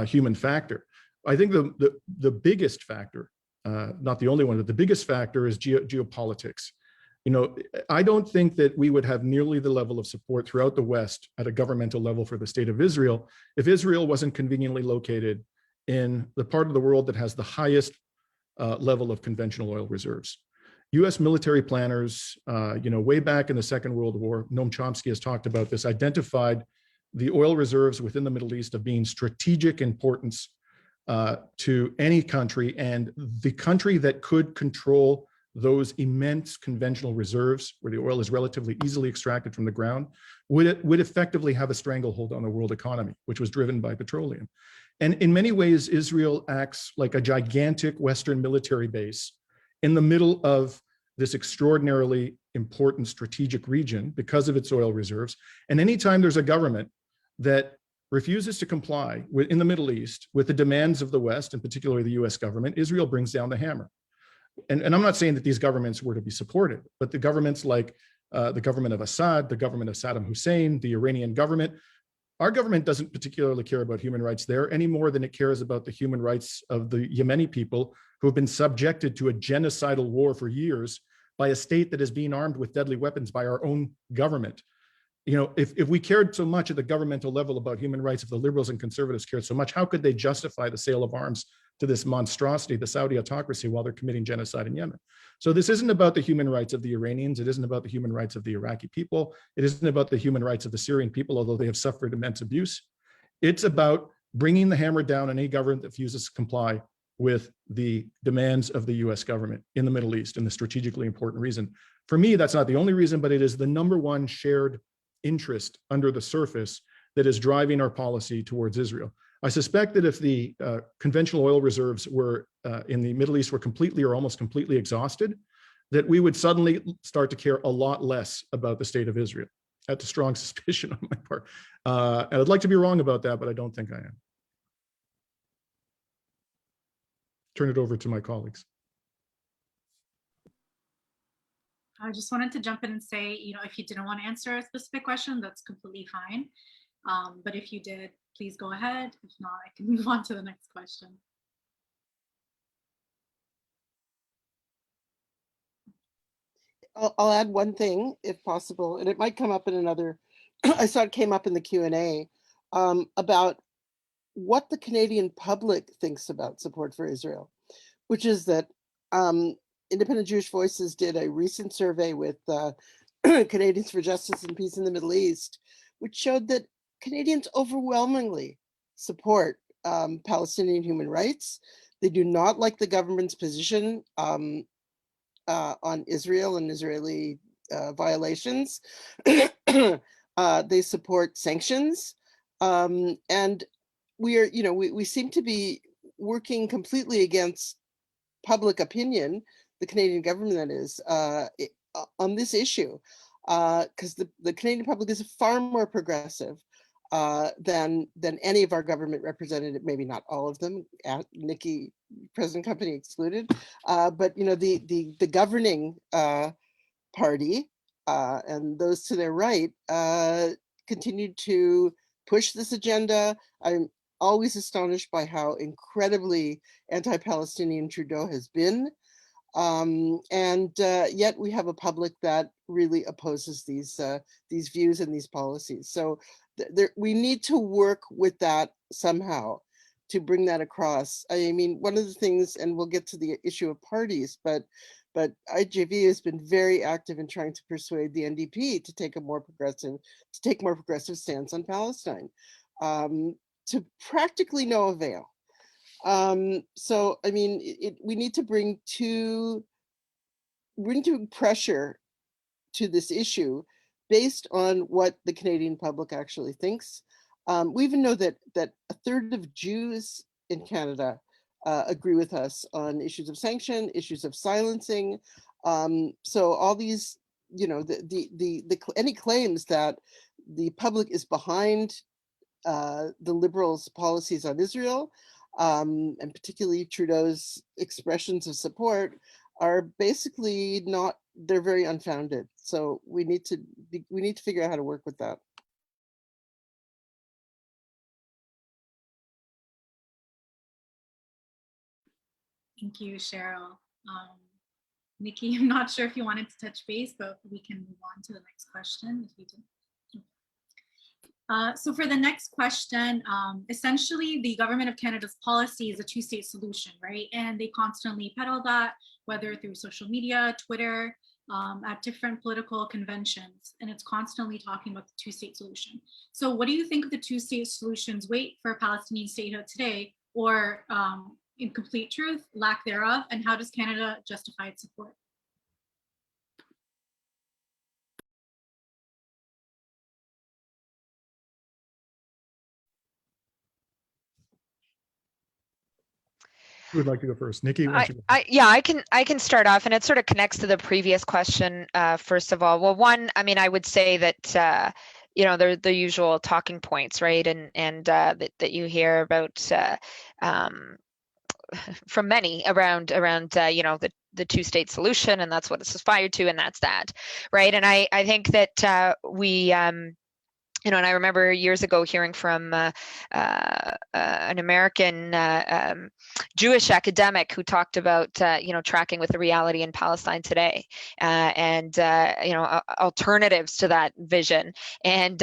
human factor. I think the biggest factor, not the only one, but the biggest factor is geopolitics. I don't think that we would have nearly the level of support throughout the West at a governmental level for the state of Israel if Israel wasn't conveniently located in the part of the world that has the highest level of conventional oil reserves. US military planners, way back in the Second World War, Noam Chomsky has talked about this, identified the oil reserves within the Middle East of being strategic importance to any country, and the country that could control those immense conventional reserves, where the oil is relatively easily extracted from the ground, would effectively have a stranglehold on the world economy, which was driven by petroleum. And in many ways, Israel acts like a gigantic Western military base in the middle of this extraordinarily important strategic region because of its oil reserves. And anytime there's a government that refuses to comply in the Middle East with the demands of the West, and particularly the US government, Israel brings down the hammer. And I'm not saying that these governments were to be supported, but the governments like the government of Assad, the government of Saddam Hussein, the Iranian government, our government doesn't particularly care about human rights there any more than it cares about the human rights of the Yemeni people who have been subjected to a genocidal war for years by a state that is being armed with deadly weapons by our own government. You know, if we cared so much at the governmental level about human rights, if the liberals and conservatives cared so much, how could they justify the sale of arms to this monstrosity, the Saudi autocracy, while they're committing genocide in Yemen? So this isn't about the human rights of the Iranians. It isn't about the human rights of the Iraqi people. It isn't about the human rights of the Syrian people, although they have suffered immense abuse. It's about bringing the hammer down on any government that refuses to comply with the demands of the US government in the Middle East, and the strategically important reason. For me, that's not the only reason, but it is the number one shared interest under the surface that is driving our policy towards Israel. I suspect that if the conventional oil reserves were in the Middle East were completely or almost completely exhausted, that we would suddenly start to care a lot less about the state of Israel. That's a strong suspicion on my part. And I'd like to be wrong about that, but I don't think I am. Turn it over to my colleagues. I just wanted to jump in and say, you know, if you didn't want to answer a specific question, that's completely fine. But if you did, please go ahead. If not, I can move on to the next question. I'll add one thing if possible, and it might come up in another, I saw it came up in the Q&A, about what the Canadian public thinks about support for Israel, which is that Independent Jewish Voices did a recent survey with Canadians for Justice and Peace in the Middle East, which showed that Canadians overwhelmingly support Palestinian human rights. They do not like the government's position on Israel and Israeli violations. They support sanctions, and we are, you know, we seem to be working completely against public opinion, the Canadian government that is, on this issue, because the Canadian public is far more progressive than any of our government representative, maybe not all of them, Niki, present company excluded, but you know, the governing party and those to their right continue to push this agenda. I'm always astonished by how incredibly anti-Palestinian Trudeau has been. And yet we have a public that really opposes these views and these policies. So we need to work with that somehow to bring that across. I mean, one of the things, and we'll get to the issue of parties, but IJV has been very active in trying to persuade the NDP to take a more progressive stance on Palestine, to practically no avail. So, I mean, we need to bring pressure to this issue based on what the Canadian public actually thinks. We even know that a third of Jews in Canada agree with us on issues of sanction, issues of silencing. So all these, you know, any claims that the public is behind the Liberals' policies on Israel, and particularly Trudeau's expressions of support, are basically not, they're very unfounded. So we need to figure out how to work with that. Thank you, Cheryl. Niki, I'm not sure if you wanted to touch base, but we can move on to the next question if you did. So for the next question, essentially the government of Canada's policy is a two-state solution, right? And they constantly peddle that, whether through social media, Twitter, at different political conventions, and it's constantly talking about the two-state solution. So what do you think of the two-state solution's weight for Palestinian statehood today, or in complete truth, lack thereof, and how does Canada justify its support? Who would like to go first? Niki, yeah, I can start off, and it sort of connects to the previous question. First of all, well, one, I mean, I would say that you know, they're the usual talking points, right? And that you hear about from many around you know, the two-state solution, and that's what it's aspired to, and that's that, right? And I think that and I remember years ago hearing from an American Jewish academic who talked about, tracking with the reality in Palestine today, and alternatives to that vision, and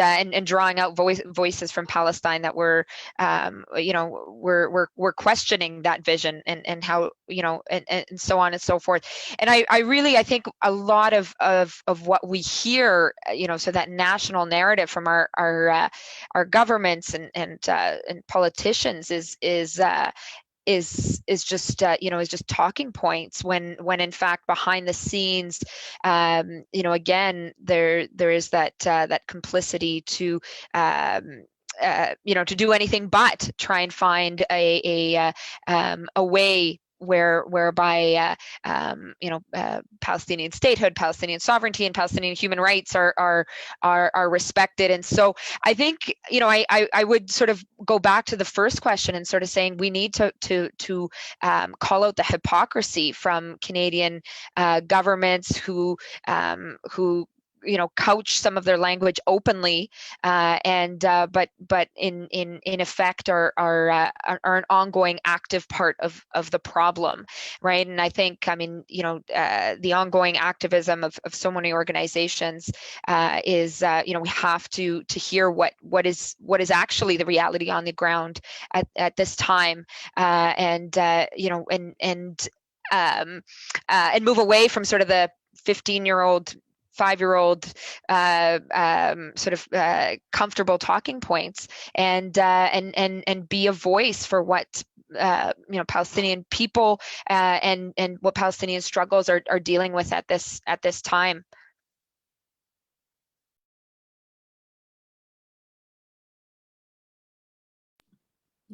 drawing out voices from Palestine that were, we're questioning that vision, and how, and so on and so forth. And I think a lot of what we hear, so that national narrative from our governments and politicians is just talking points, when in fact behind the scenes, again, there is that complicity to to do anything but try and find a way whereby Palestinian statehood, Palestinian sovereignty, and Palestinian human rights are respected. And so I think, I would sort of go back to the first question and sort of saying we need to call out the hypocrisy from Canadian governments who couch some of their language openly, but in effect are an ongoing active part of the problem, right? And I think, the ongoing activism of so many organizations is we have to hear what is actually the reality on the ground at this time, and move away from sort of the 15-year-old, 5-year-old sort of comfortable talking points, and be a voice for what Palestinian people and what Palestinian struggles are dealing with at this time.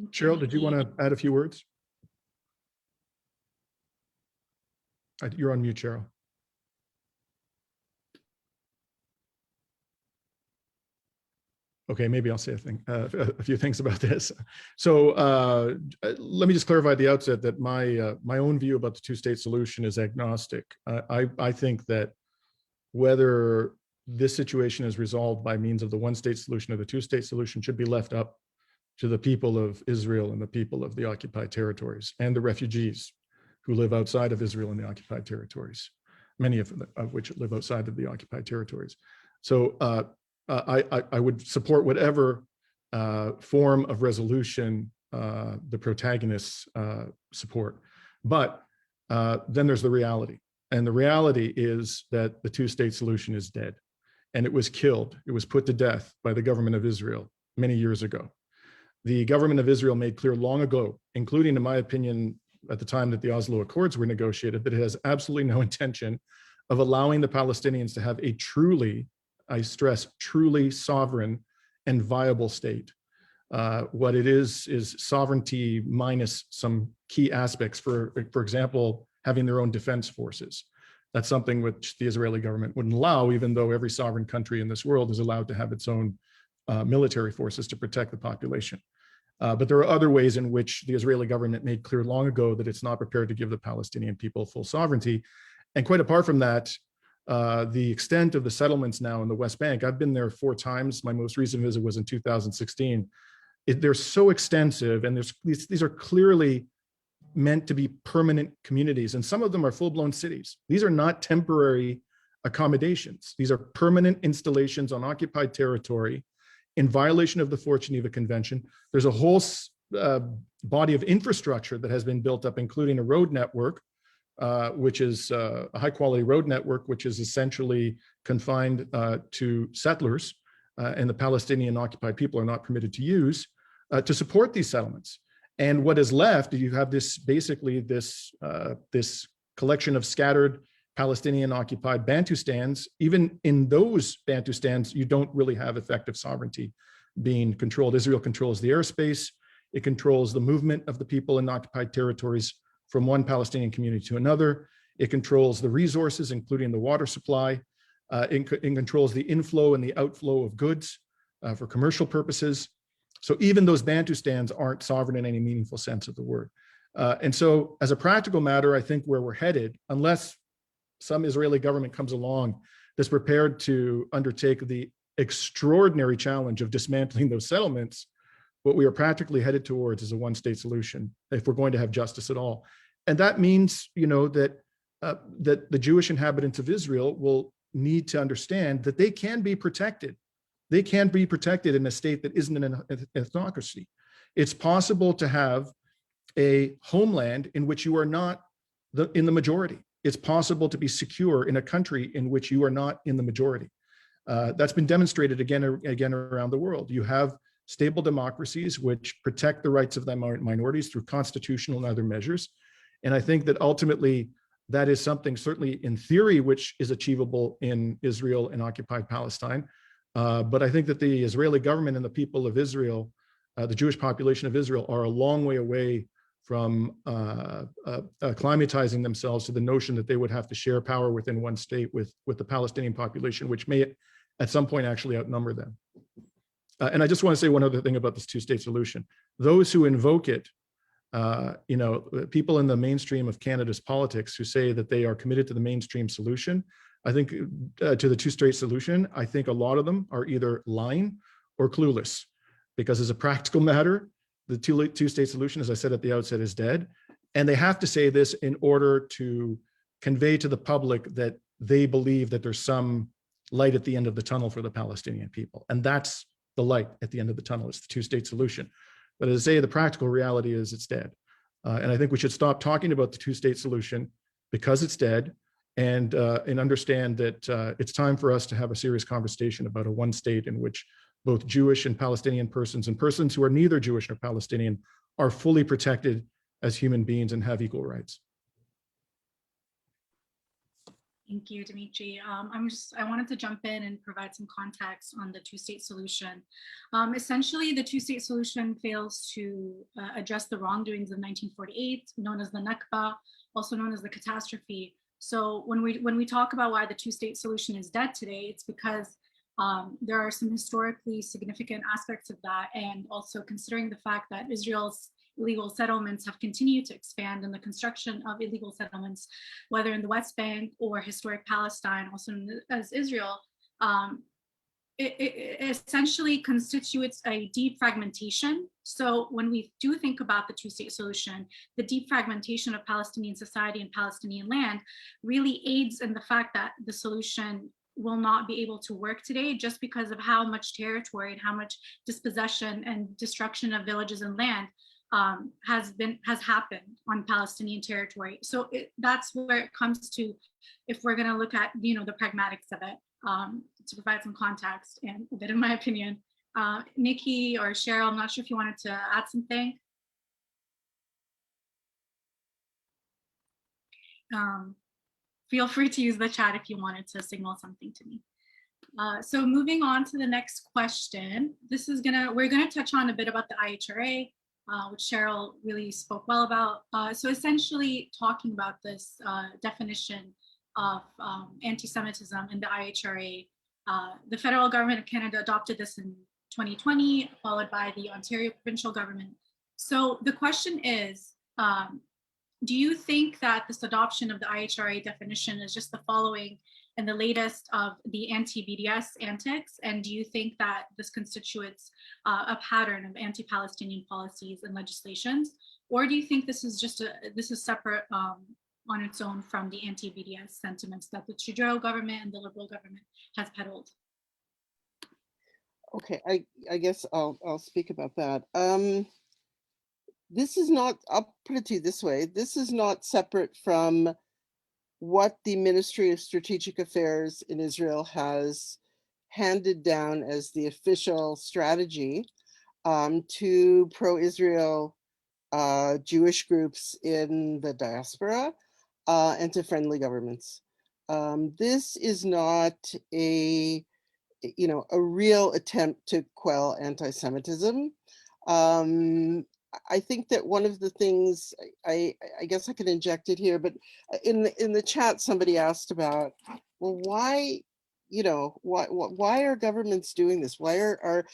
Cheryl, did you want to add a few words? You're on mute, Cheryl. Okay, maybe I'll say a few things about this. So let me just clarify at the outset that my own view about the two-state solution is agnostic. I think that whether this situation is resolved by means of the one-state solution or the two-state solution should be left up to the people of Israel and the people of the occupied territories and the refugees who live outside of Israel and the occupied territories, many of which live outside of the occupied territories. So I would support whatever form of resolution the protagonists support. But then there's the reality. And the reality is that the two-state solution is dead. And it was killed. It was put to death by the government of Israel many years ago. The government of Israel made clear long ago, including in my opinion, at the time that the Oslo Accords were negotiated, that it has absolutely no intention of allowing the Palestinians to have a truly, I stress, truly sovereign and viable state. What it is sovereignty minus some key aspects, for example, having their own defense forces. That's something which the Israeli government wouldn't allow, even though every sovereign country in this world is allowed to have its own military forces to protect the population. But there are other ways in which the Israeli government made clear long ago that it's not prepared to give the Palestinian people full sovereignty. And quite apart from that, the extent of the settlements now in the West Bank, I've been there 4 times. My most recent visit was in 2016. They're so extensive, and these are clearly meant to be permanent communities, and some of them are full-blown cities. These are not temporary accommodations. These are permanent installations on occupied territory in violation of the Fourth Geneva Convention. There's a whole body of infrastructure that has been built up, including a road network, which is a high-quality road network, which is essentially confined to settlers, and the Palestinian occupied people are not permitted to use to support these settlements. And what is left, you have this collection of scattered Palestinian occupied Bantustans. Even in those Bantustans, you don't really have effective sovereignty being controlled. Israel controls the airspace. It controls the movement of the people in occupied territories from one Palestinian community to another. It controls the resources, including the water supply. It controls the inflow and the outflow of goods for commercial purposes. So even those Bantustans aren't sovereign in any meaningful sense of the word. And so as a practical matter, I think where we're headed, unless some Israeli government comes along that's prepared to undertake the extraordinary challenge of dismantling those settlements, what we are practically headed towards is a one-state solution if we're going to have justice at all. And that means, that the Jewish inhabitants of Israel will need to understand that they can be protected. They can be protected in a state that isn't an ethnocracy. It's possible to have a homeland in which you are not in the majority. It's possible to be secure in a country in which you are not in the majority. That's been demonstrated again and again around the world. You have stable democracies which protect the rights of the minorities through constitutional and other measures. And I think that ultimately that is something certainly in theory which is achievable in Israel and occupied Palestine. But I think that the Israeli government and the people of Israel, the Jewish population of Israel, are a long way away from acclimatizing themselves to the notion that they would have to share power within one state with the Palestinian population, which may at some point actually outnumber them. And I just want to say one other thing about this two-state solution. Those who invoke it, people in the mainstream of Canada's politics who say that they are committed to the mainstream solution, I think to the two-state solution, I think a lot of them are either lying or clueless, because as a practical matter, the two-state solution, as I said at the outset, is dead. And they have to say this in order to convey to the public that they believe that there's some light at the end of the tunnel for the Palestinian people. And that's the light at the end of the tunnel. It's the two-state solution. But as I say, the practical reality is it's dead. And I think we should stop talking about the two-state solution because it's dead, and understand that it's time for us to have a serious conversation about a one state in which both Jewish and Palestinian persons and persons who are neither Jewish nor Palestinian are fully protected as human beings and have equal rights. Thank you, Dimitri. I wanted to jump in and provide some context on the two-state solution. Essentially, the two-state solution fails to address the wrongdoings of 1948, known as the Nakba, also known as the catastrophe. So when we talk about why the two-state solution is dead today, it's because there are some historically significant aspects of that, and also considering the fact that Israel's illegal settlements have continued to expand, and the construction of illegal settlements, whether in the West Bank or historic Palestine, also as Israel, it essentially constitutes a deep fragmentation. So when we do think about the two-state solution, the deep fragmentation of Palestinian society and Palestinian land really aids in the fact that the solution will not be able to work today, just because of how much territory and how much dispossession and destruction of villages and land has happened on Palestinian territory. So that's where it comes to, if we're going to look at the pragmatics of it, to provide some context and a bit of my opinion. Niki or Cheryl, I'm not sure if you wanted to add something. Feel free to use the chat if you wanted to signal something to me. So moving on to the next question, we're gonna touch on a bit about the IHRA, which Cheryl really spoke well about. So essentially talking about this definition of anti-Semitism in the IHRA. The federal government of Canada adopted this in 2020, followed by the Ontario provincial government. So the question is, do you think that this adoption of the IHRA definition is just the following and the latest of the anti-BDS antics? And do you think that this constitutes a pattern of anti-Palestinian policies and legislations? Or do you think this is just separate on its own from the anti-BDS sentiments that the Trudeau government and the Liberal government has peddled? Okay, I guess I'll speak about that. This is not, I'll put it to you this way, this is not separate from what the Ministry of Strategic Affairs in Israel has handed down as the official strategy to pro-Israel Jewish groups in the diaspora and to friendly governments. This is not a real attempt to quell anti-Semitism. I think that one of the things, I guess I can inject it here, but in the chat, somebody asked about, well, why are governments doing this? Why are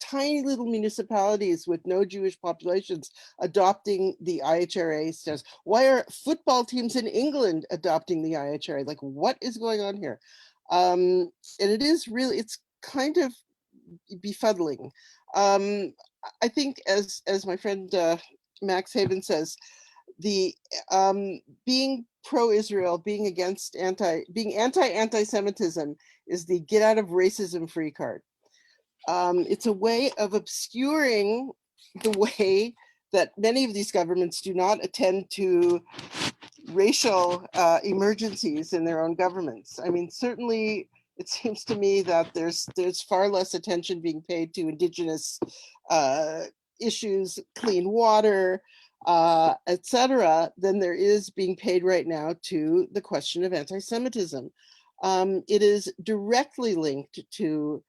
tiny little municipalities with no Jewish populations adopting the IHRA status? Why are football teams in England adopting the IHRA? Like, what is going on here? And it is really, it's kind of befuddling. I think as my friend Max Haven says, the being pro-Israel, being anti-Semitism is the get out of racism free card. It's a way of obscuring the way that many of these governments do not attend to racial emergencies in their own governments. I mean, certainly it seems to me that there's far less attention being paid to Indigenous issues, clean water, etc., than there is being paid right now to the question of anti-Semitism. It is directly linked to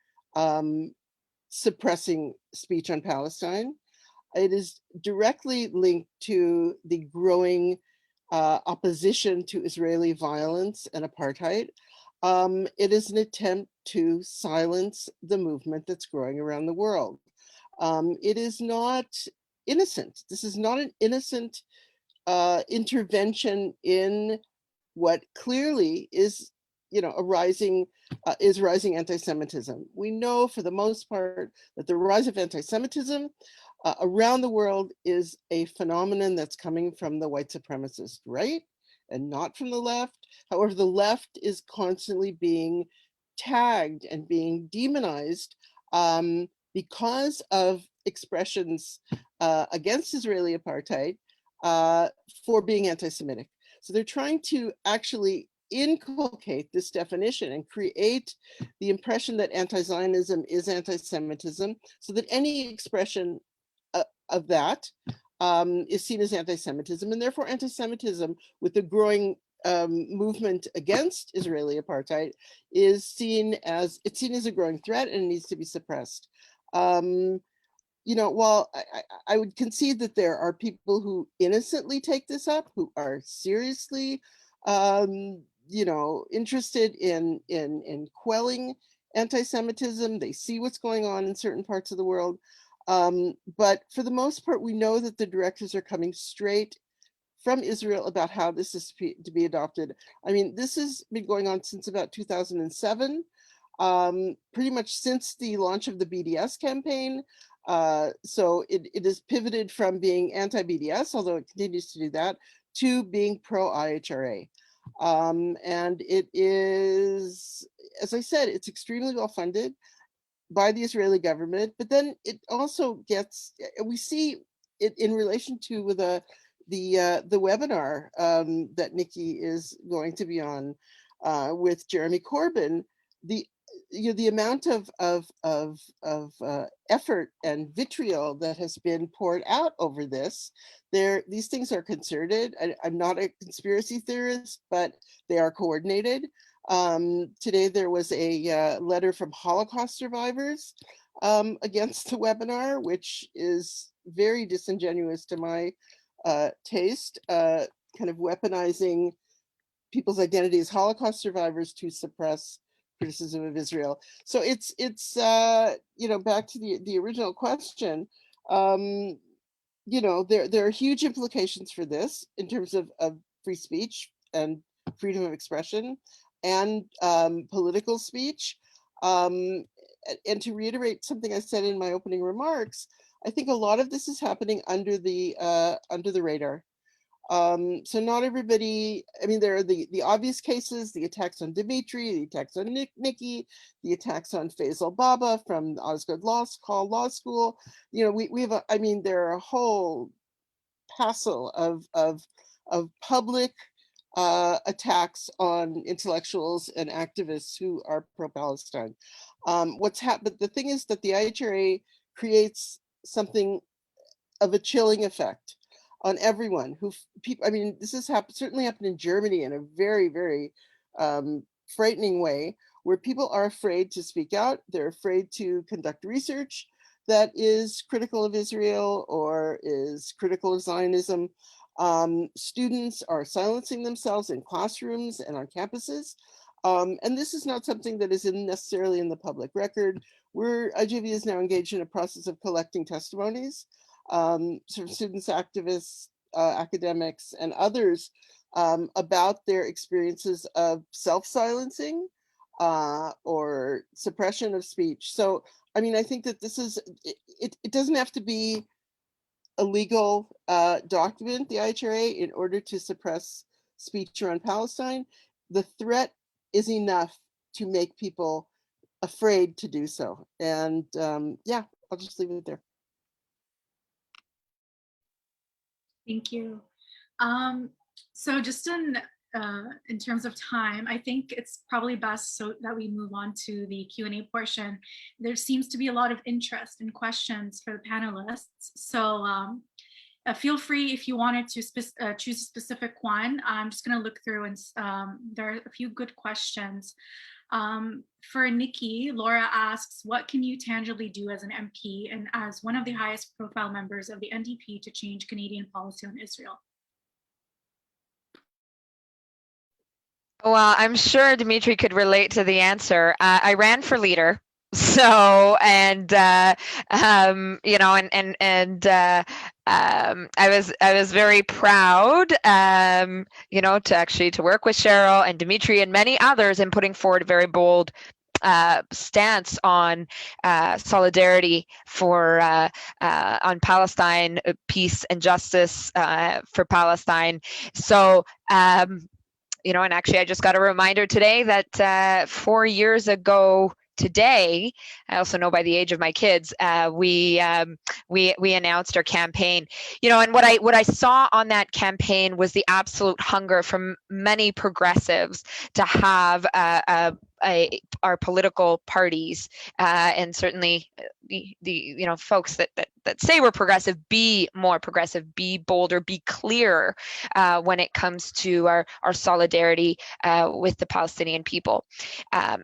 suppressing speech on Palestine. It is directly linked to the growing opposition to Israeli violence and apartheid. It is an attempt to silence the movement that's growing around the world. It is not innocent. This is not an innocent intervention in what clearly is, rising anti-Semitism. We know for the most part that the rise of anti-Semitism around the world is a phenomenon that's coming from the white supremacist right and not from the left. However, the left is constantly being tagged and being demonized because of expressions against Israeli apartheid for being anti-Semitic. So they're trying to actually inculcate this definition and create the impression that anti-Zionism is anti-Semitism, so that any expression of that is seen as anti-Semitism, and therefore anti-Semitism with the growing movement against Israeli apartheid is seen as a growing threat and needs to be suppressed. While I would concede that there are people who innocently take this up, who are seriously, interested in quelling anti-Semitism. They see what's going on in certain parts of the world. But for the most part, we know that the directives are coming straight from Israel about how this is to be adopted. I mean, this has been going on since about 2007, pretty much since the launch of the BDS campaign. So it has pivoted from being anti-BDS, although it continues to do that, to being pro-IHRA. And it is, as I said, it's extremely well funded by the Israeli government, but then it also gets, we see it in relation to the webinar that Niki is going to be on with Jeremy Corbyn. The amount of effort and vitriol that has been poured out over this. These things are concerted. I'm not a conspiracy theorist, but they are coordinated. Today there was a letter from Holocaust survivors against the webinar, which is very disingenuous to my taste, kind of weaponizing people's identity as Holocaust survivors to suppress criticism of Israel. So it's back to the original question. There are huge implications for this in terms of free speech and freedom of expression and political speech. And to reiterate something I said in my opening remarks, I think a lot of this is happening under the radar. So not everybody, I mean, there are the obvious cases, the attacks on Dimitri, the attacks on Niki, the attacks on Faisal Baba from the Osgood Law School. We have, there are a whole passel of public attacks on intellectuals and activists who are pro-Palestine. But the thing is that the IHRA creates something of a chilling effect on everyone this has certainly happened in Germany in a very, very frightening way, where people are afraid to speak out. They're afraid to conduct research that is critical of Israel or is critical of Zionism. Students are silencing themselves in classrooms and on campuses. And this is not something that is necessarily in the public record. IJV is now engaged in a process of collecting testimonies sort of students, activists, academics, and others about their experiences of self-silencing or suppression of speech. So, I mean, I think that this is, it doesn't have to be a legal document, the IHRA, in order to suppress speech around Palestine. The threat is enough to make people afraid to do so. And yeah, I'll just leave it there. Thank you. So just in terms of time, I think it's probably best so that we move on to the Q&A portion. There seems to be a lot of interest and questions for the panelists. So feel free if you wanted to choose a specific one. I'm just gonna look through and there are a few good questions. For Niki, Laura asks, what can you tangibly do as an MP and as one of the highest profile members of the NDP to change Canadian policy on Israel? Well, I'm sure Dimitri could relate to the answer. I ran for leader. So, and you know, I was very proud, you know, to work with Cheryl and Dimitri and many others in putting forward a very bold stance on solidarity for on Palestine, peace and justice for Palestine. So, you know, and actually I just got a reminder today that 4 years ago today, I also know by the age of my kids, we announced our campaign. You know, and what I saw on that campaign was the absolute hunger from many progressives to have our political parties and certainly the you know folks that say we're progressive, be more progressive, be bolder, be clearer when it comes to our solidarity with the Palestinian people,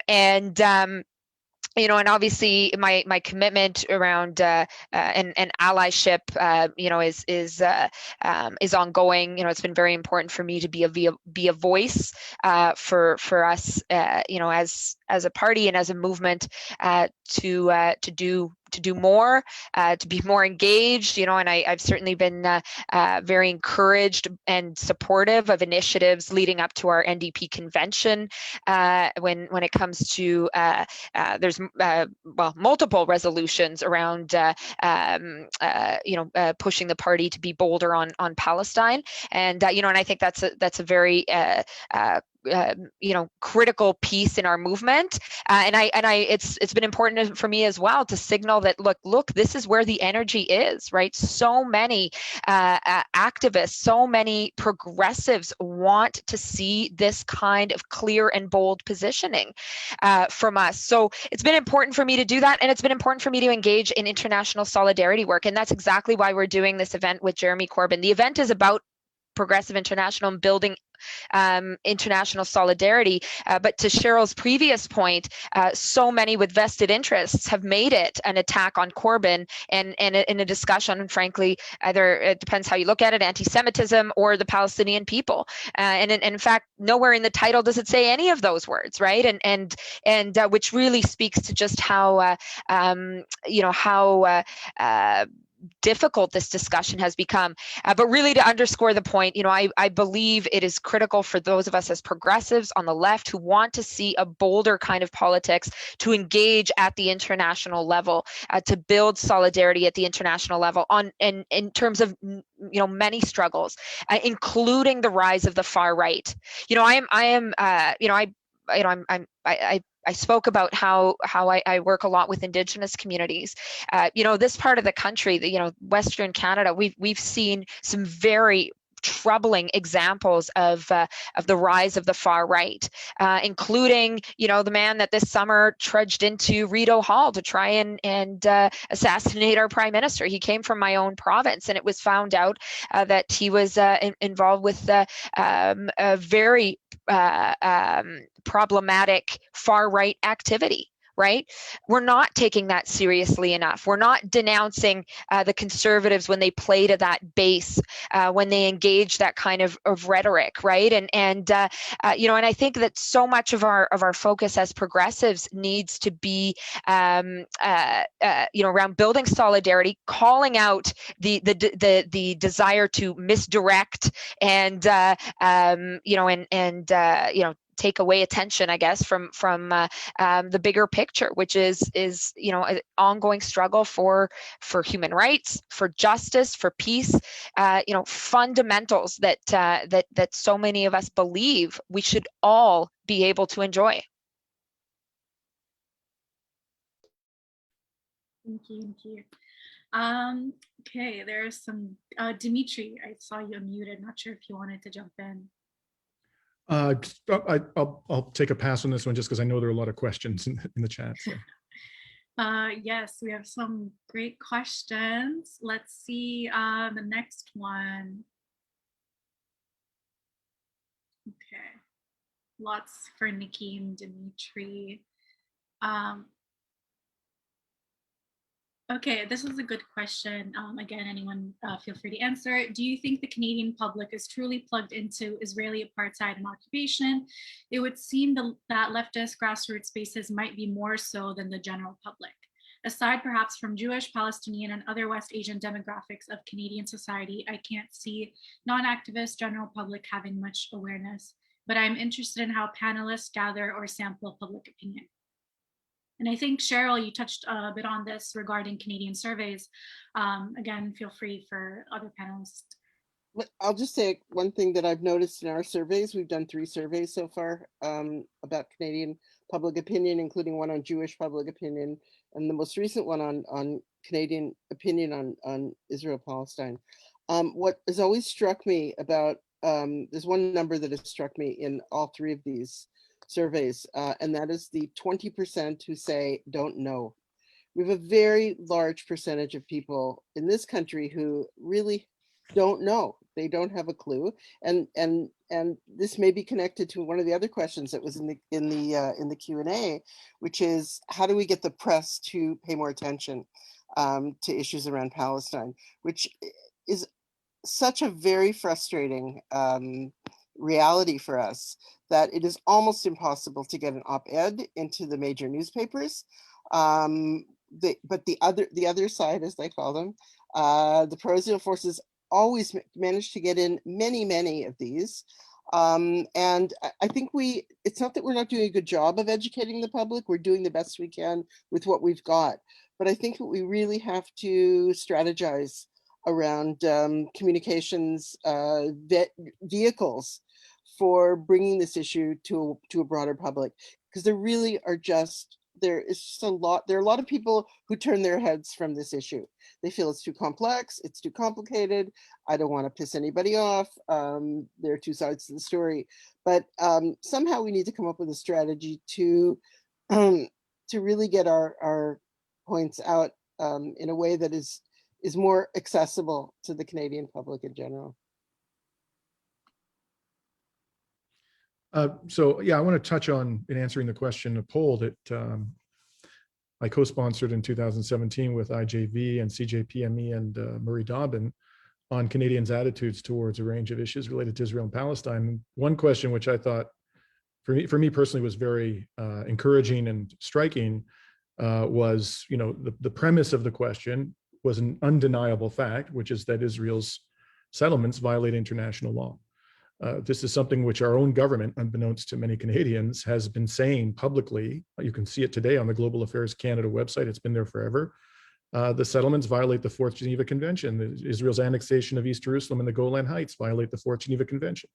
and you know, and obviously my commitment around and allyship, you know, is ongoing. You know, it's been very important for me to be a voice for us, you know, as a party and as a movement to do more, to be more engaged, you know, and I've certainly been very encouraged and supportive of initiatives leading up to our NDP convention when it comes to there's well, multiple resolutions around you know, pushing the party to be bolder on Palestine, and you know, and I think that's a very you know, critical piece in our movement, and it's been important for me as well to signal that look, this is where the energy is, right? So many activists, so many progressives want to see this kind of clear and bold positioning from us. So it's been important for me to do that, and it's been important for me to engage in international solidarity work, and that's exactly why we're doing this event with Jeremy Corbyn. The event is about Progressive International and building international solidarity, but to Cheryl's previous point, so many with vested interests have made it an attack on Corbyn and in a discussion, and frankly, either it depends how you look at it, anti-Semitism or the Palestinian people, and in fact, nowhere in the title does it say any of those words, right? And which really speaks to just how you know, how difficult this discussion has become. But really, to underscore the point, you know, I believe it is critical for those of us as progressives on the left who want to see a bolder kind of politics to engage at the international level, to build solidarity at the international level on in terms of, you know, many struggles, including the rise of the far right. You know, I spoke about how I work a lot with Indigenous communities. You know, this part of the country, you know, Western Canada, we've seen some very troubling examples of the rise of the far right, including, you know, the man that this summer trudged into Rideau Hall to try and assassinate our prime minister. He came from my own province, and it was found out that he was involved with a very problematic far right activity. Right? We're not taking that seriously enough. We're not denouncing the Conservatives when they play to that base, when they engage that kind of rhetoric, right? And you know, and I think that so much of our focus as progressives needs to be, you know, around building solidarity, calling out the desire to misdirect and you know, and you know, take away attention, I guess, from the bigger picture, which is an ongoing struggle for human rights, for justice, for peace, fundamentals that so many of us believe we should all be able to enjoy. Thank you. Okay, there's some, Dimitri, I saw you unmuted. Not sure if you wanted to jump in. I'll take a pass on this one just because I know there are a lot of questions in the chat. So. Yes, we have some great questions. Let's see the next one. Okay, lots for Niki and Dimitri. Okay, this is a good question. Again, anyone feel free to answer. Do you think the Canadian public is truly plugged into Israeli apartheid and occupation? It would seem that leftist grassroots spaces might be more so than the general public. Aside perhaps from Jewish, Palestinian, and other West Asian demographics of Canadian society, I can't see non-activist general public having much awareness, but I'm interested in how panelists gather or sample public opinion. And I think, Cheryl, you touched a bit on this regarding Canadian surveys. Again, feel free for other panelists. I'll just say one thing that I've noticed in our surveys. We've done 3 surveys so far about Canadian public opinion, including one on Jewish public opinion, and the most recent one on Canadian opinion on Israel-Palestine. What has always struck me about, there's one number that has struck me in all 3 of these surveys, and that is the 20% who say don't know. We have a very large percentage of people in this country who really don't know. They don't have a clue, and this may be connected to one of the other questions that was in the Q&A, which is how do we get the press to pay more attention to issues around Palestine, which is such a very frustrating reality for us, that it is almost impossible to get an op-ed into the major newspapers. But the other side, as they call them, the pro-Israel forces always manage to get in many of these. And I think it's not that we're not doing a good job of educating the public, we're doing the best we can with what we've got. But I think that we really have to strategize around communications vehicles for bringing this issue to a broader public, because there really are there are a lot of people who turn their heads from this issue. They feel it's too complex, it's too complicated, I don't want to piss anybody off, there are 2 sides to the story. But somehow we need to come up with a strategy to really get our points out in a way that is more accessible to the Canadian public in general. So yeah, I want to touch on, in answering the question, a poll that I co-sponsored in 2017 with IJV and CJPME and Murray Dobbin on Canadians' attitudes towards a range of issues related to Israel and Palestine. One question which I thought, for me personally, was very encouraging and striking was, the premise of the question was an undeniable fact, which is that Israel's settlements violate international law. This is something which our own government, unbeknownst to many Canadians, has been saying publicly. You can see it today on the Global Affairs Canada website. It's been there forever. The settlements violate the 4th Geneva Convention. Israel's annexation of East Jerusalem and the Golan Heights violate the 4th Geneva Convention.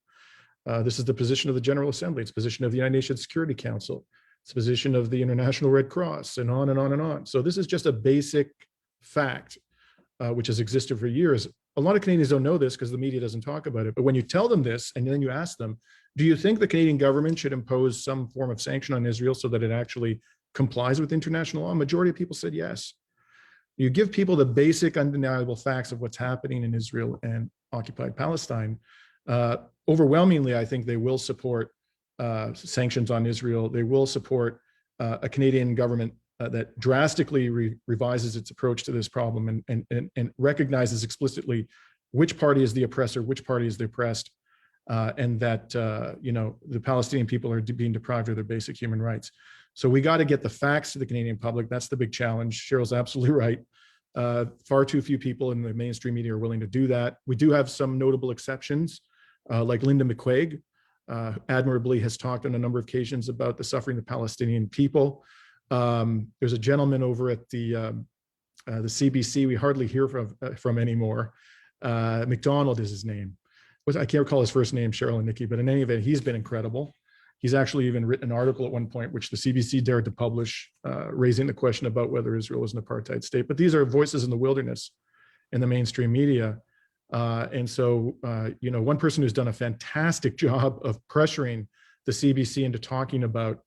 This is the position of the General Assembly. It's the position of the United Nations Security Council. It's the position of the International Red Cross, and on and on and on. So this is just a basic fact, which has existed for years. A lot of Canadians don't know this because the media doesn't talk about it. But when you tell them this, and then you ask them, do you think the Canadian government should impose some form of sanction on Israel so that it actually complies with international law? A majority of people said yes. You give people the basic undeniable facts of what's happening in Israel and occupied Palestine. Overwhelmingly, I think they will support sanctions on Israel. They will support a Canadian government that drastically revises its approach to this problem and recognizes explicitly which party is the oppressor, which party is the oppressed, and that the Palestinian people are being deprived of their basic human rights. So we got to get the facts to the Canadian public. That's the big challenge. Cheryl's absolutely right. Far too few people in the mainstream media are willing to do that. We do have some notable exceptions, like Linda McQuaig, admirably has talked on a number of occasions about the suffering of the Palestinian people. There's a gentleman over at the CBC we hardly hear from anymore. McDonald is his name. I can't recall his first name, Cheryl and Niki, but in any event, he's been incredible. He's actually even written an article at one point, which the CBC dared to publish, raising the question about whether Israel was an apartheid state. But these are voices in the wilderness in the mainstream media. And so, one person who's done a fantastic job of pressuring the CBC into talking about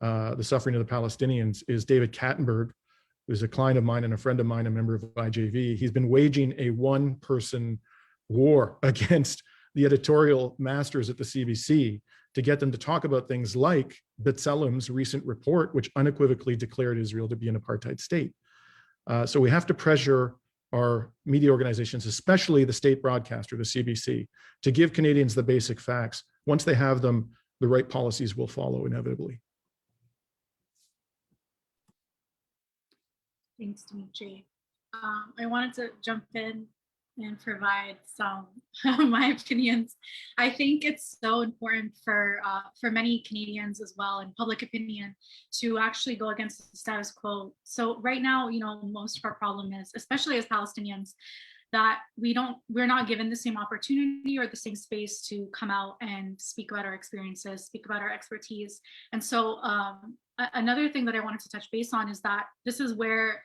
the suffering of the Palestinians is David Kattenberg, who's a client of mine and a friend of mine, a member of IJV. He's been waging a one-person war against the editorial masters at the CBC to get them to talk about things like B'Tselem's recent report, which unequivocally declared Israel to be an apartheid state. So we have to pressure our media organizations, especially the state broadcaster, the CBC, to give Canadians the basic facts. Once they have them, the right policies will follow inevitably. Thanks, Dimitri. I wanted to jump in and provide some of my opinions. I think it's so important for many Canadians as well, and public opinion, to actually go against the status quo. So right now, most of our problem is, especially as Palestinians, that we're not given the same opportunity or the same space to come out and speak about our experiences, speak about our expertise. And so another thing that I wanted to touch base on is that this is where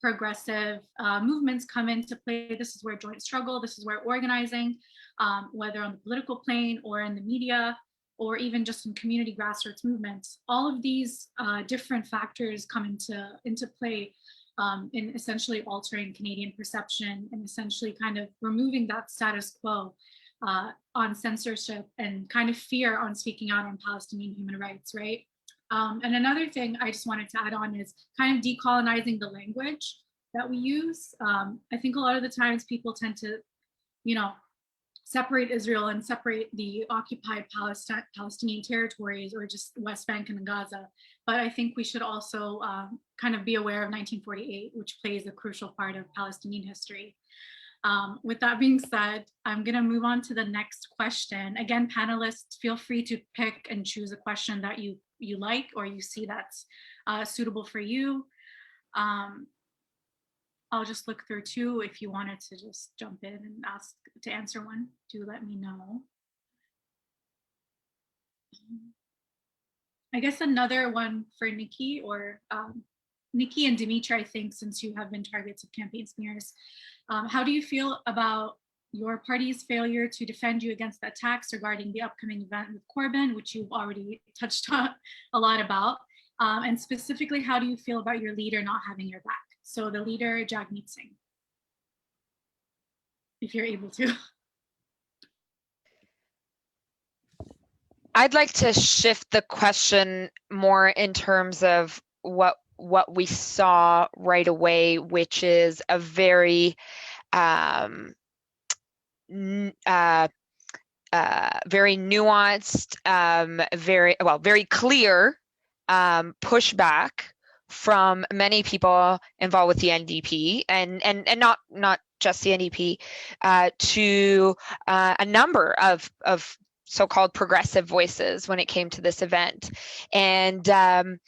progressive movements come into play. This is where joint struggle, this is where organizing, whether on the political plane or in the media, or even just in community grassroots movements, all of these different factors come into play in essentially altering Canadian perception and essentially kind of removing that status quo on censorship and kind of fear on speaking out on Palestinian human rights, right? And another thing I just wanted to add on is kind of decolonizing the language that we use. I think a lot of the times people tend to, separate Israel and separate the occupied Palestinian territories or just West Bank and Gaza. But I think we should also kind of be aware of 1948, which plays a crucial part of Palestinian history. With that being said, I'm going to move on to the next question. Again, panelists, feel free to pick and choose a question that you like or you see that's suitable for you. I'll just look through two. If you wanted to just jump in and ask to answer one, do let me know. I guess another one for Niki or Niki and Dimitri, I think, since you have been targets of campaign smears. How do you feel about your party's failure to defend you against the attacks regarding the upcoming event with Corbyn, which you've already touched on a lot about? And specifically, how do you feel about your leader not having your back? So the leader, Jagmeet Singh, if you're able to. I'd like to shift the question more in terms of what we saw right away, which is a very very nuanced, very clear pushback from many people involved with the NDP and not just the NDP to a number of so-called progressive voices when it came to this event. And there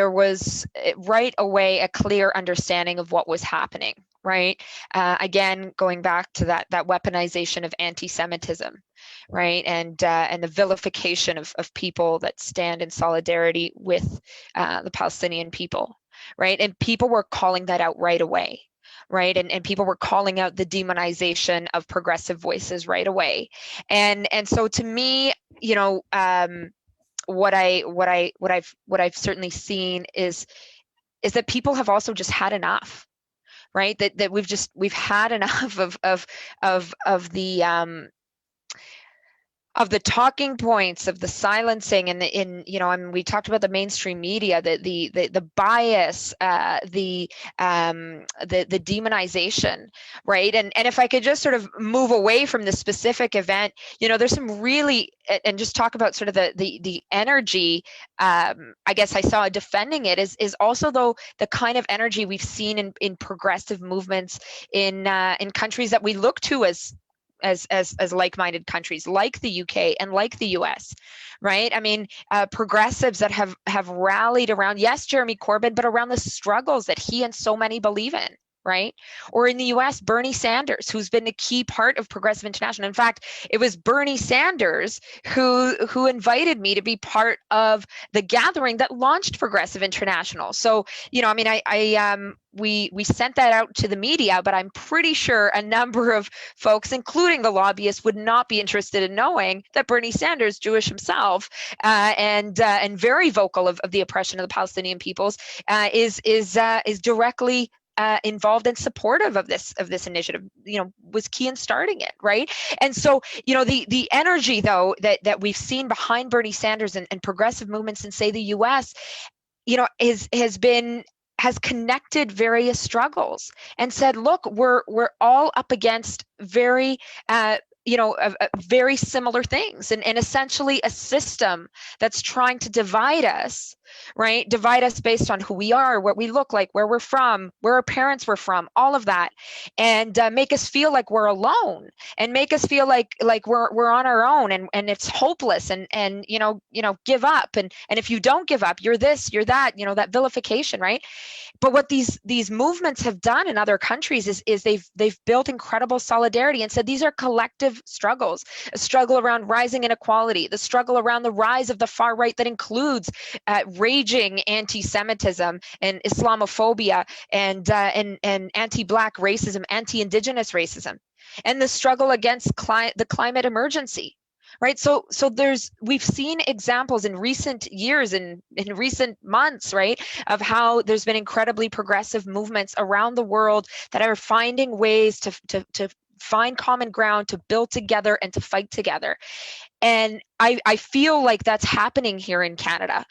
was right away a clear understanding of what was happening, right? Again, going back to that weaponization of anti-Semitism, right? And the vilification of people that stand in solidarity with the Palestinian people, right? And people were calling that out right away, right? And people were calling out the demonization of progressive voices right away. And so to me, what I've certainly seen is that people have also just had enough, right? That we've had enough of the talking points, of the silencing, and we talked about the mainstream media, the bias, the demonization, right? And if I could just sort of move away from the specific event, there's some really, and just talk about sort of the energy, I guess I saw defending it is also though the kind of energy we've seen in progressive movements in countries that we look to as as like-minded countries like the UK and like the US, right? I mean, progressives that have rallied around, yes, Jeremy Corbyn, but around the struggles that he and so many believe in, right? Or in the US, Bernie Sanders, who's been a key part of Progressive International. In fact, it was Bernie Sanders who invited me to be part of the gathering that launched Progressive International. So, you know, I mean, we sent that out to the media, but I'm pretty sure a number of folks, including the lobbyists, would not be interested in knowing that Bernie Sanders, Jewish himself, and very vocal of the oppression of the Palestinian peoples, is directly involved and supportive of this initiative, you know, was key in starting it, right? And so, you know, the energy though that we've seen behind Bernie Sanders and progressive movements in, say, the US, you know, has connected various struggles and said, look, we're all up against very very similar things, and essentially a system that's trying to divide us, right? Divide us based on who we are, what we look like, where we're from, where our parents were from, all of that, and make us feel like we're alone, and make us feel like we're on our own, and it's hopeless, and you know, give up, and if you don't give up, you're this, you're that, you know, that vilification, right? But what these movements have done in other countries is they've built incredible solidarity and said these are collective struggles, a struggle around rising inequality, the struggle around the rise of the far right that includes raging anti-Semitism and Islamophobia and anti-Black racism, anti-Indigenous racism, and the struggle against the climate emergency. Right, so we've seen examples in recent years, in recent months, right, of how there's been incredibly progressive movements around the world that are finding ways to find common ground, to build together, and to fight together. And I feel like that's happening here in Canada.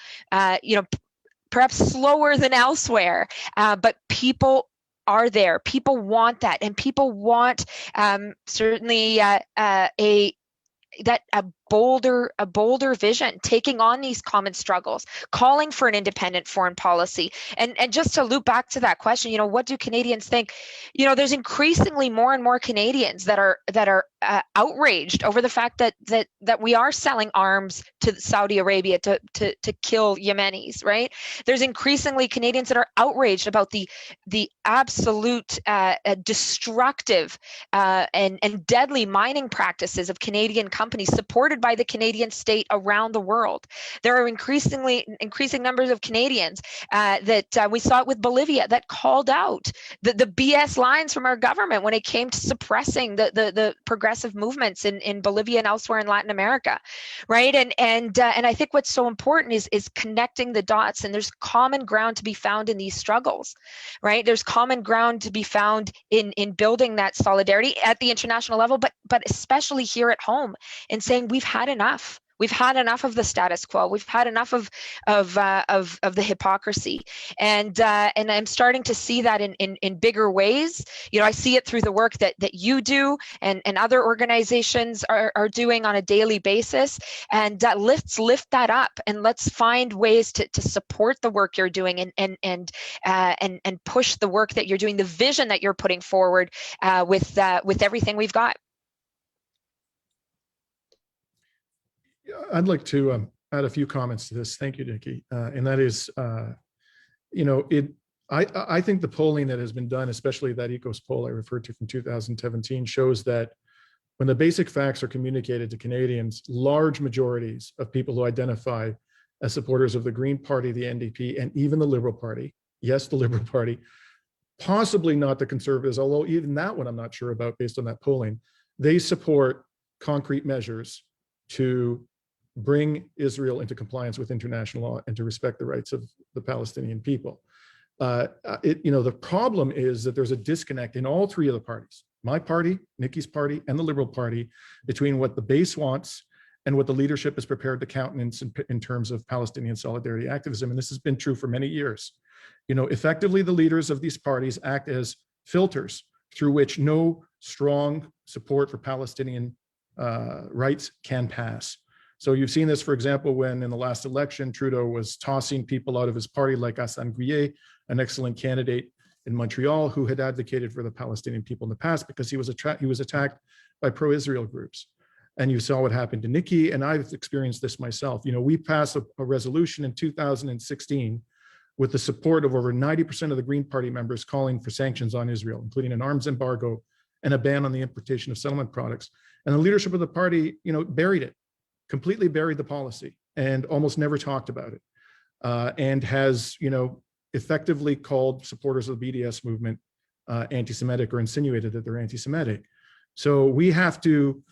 You know, perhaps slower than elsewhere, but people are there. People want that, and people want certainly a bolder vision, taking on these common struggles, calling for an independent foreign policy. And just to loop back to that question, you know, what do Canadians think? You know, there's increasingly more and more Canadians that are outraged over the fact that we are selling arms to Saudi Arabia to kill Yemenis, right? There's increasingly Canadians that are outraged about the absolute destructive and deadly mining practices of Canadian companies supported by the Canadian state around the world. There are increasing numbers of Canadians that we saw it with Bolivia that called out the BS lines from our government when it came to suppressing the progressive movements in Bolivia and elsewhere in Latin America, right? And I think what's so important is connecting the dots, and there's common ground to be found in these struggles, right? There's common ground to be found in building that solidarity at the international level, but especially here at home, and saying we've had enough. We've had enough of the status quo. We've had enough of the hypocrisy, and I'm starting to see that in bigger ways. You know, I see it through the work that you do and other organizations are doing on a daily basis. And let's lift that up, and let's find ways to support the work you're doing and push the work that you're doing, the vision that you're putting forward with everything we've got. I'd like to add a few comments to this. Thank you, Niki. And that is, you know, I think the polling that has been done, especially that ECOS poll I referred to from 2017, shows that when the basic facts are communicated to Canadians, large majorities of people who identify as supporters of the Green Party, the NDP, and even the Liberal Party, yes, the Liberal Party, possibly not the Conservatives, although even that one I'm not sure about based on that polling, they support concrete measures to bring Israel into compliance with international law and to respect the rights of the Palestinian people. You know, the problem is that there's a disconnect in all three of the parties, my party, Niki's party, and the Liberal Party, between what the base wants and what the leadership is prepared to countenance in terms of Palestinian solidarity activism. And this has been true for many years. You know, effectively, the leaders of these parties act as filters through which no strong support for Palestinian rights can pass. So you've seen this, for example, when in the last election, Trudeau was tossing people out of his party like Hassan Gouye, an excellent candidate in Montreal who had advocated for the Palestinian people in the past, because he was attacked by pro-Israel groups. And you saw what happened to Niki, and I've experienced this myself. You know, we passed a resolution in 2016 with the support of over 90% of the Green Party members calling for sanctions on Israel, including an arms embargo and a ban on the importation of settlement products. And the leadership of the party, you know, buried it, completely buried the policy and almost never talked about it. And has, you know, effectively called supporters of the BDS movement anti-Semitic or insinuated that they're anti-Semitic. So we have to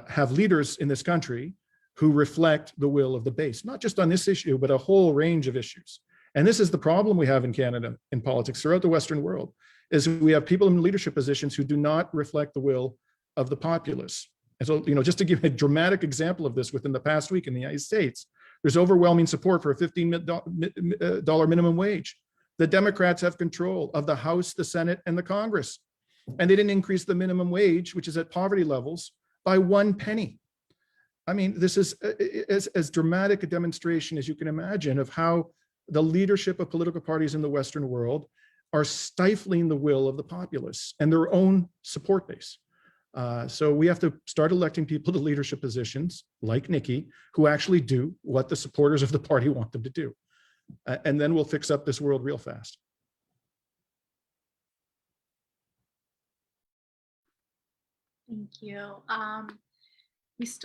have leaders in this country who reflect the will of the base, not just on this issue, but a whole range of issues. And this is the problem we have in Canada, in politics, throughout the Western world, is we have people in leadership positions who do not reflect the will of the populace. And so, you know, just to give a dramatic example of this, within the past week in the United States, there's overwhelming support for a $15 minimum wage. The Democrats have control of the House, the Senate, and the Congress. And they didn't increase the minimum wage, which is at poverty levels, by 1 penny. I mean, this is as dramatic a demonstration as you can imagine of how the leadership of political parties in the Western world are stifling the will of the populace and their own support base. So we have to start electing people to leadership positions like Niki, who actually do what the supporters of the party want them to do. And then we'll fix up this world real fast. Thank you.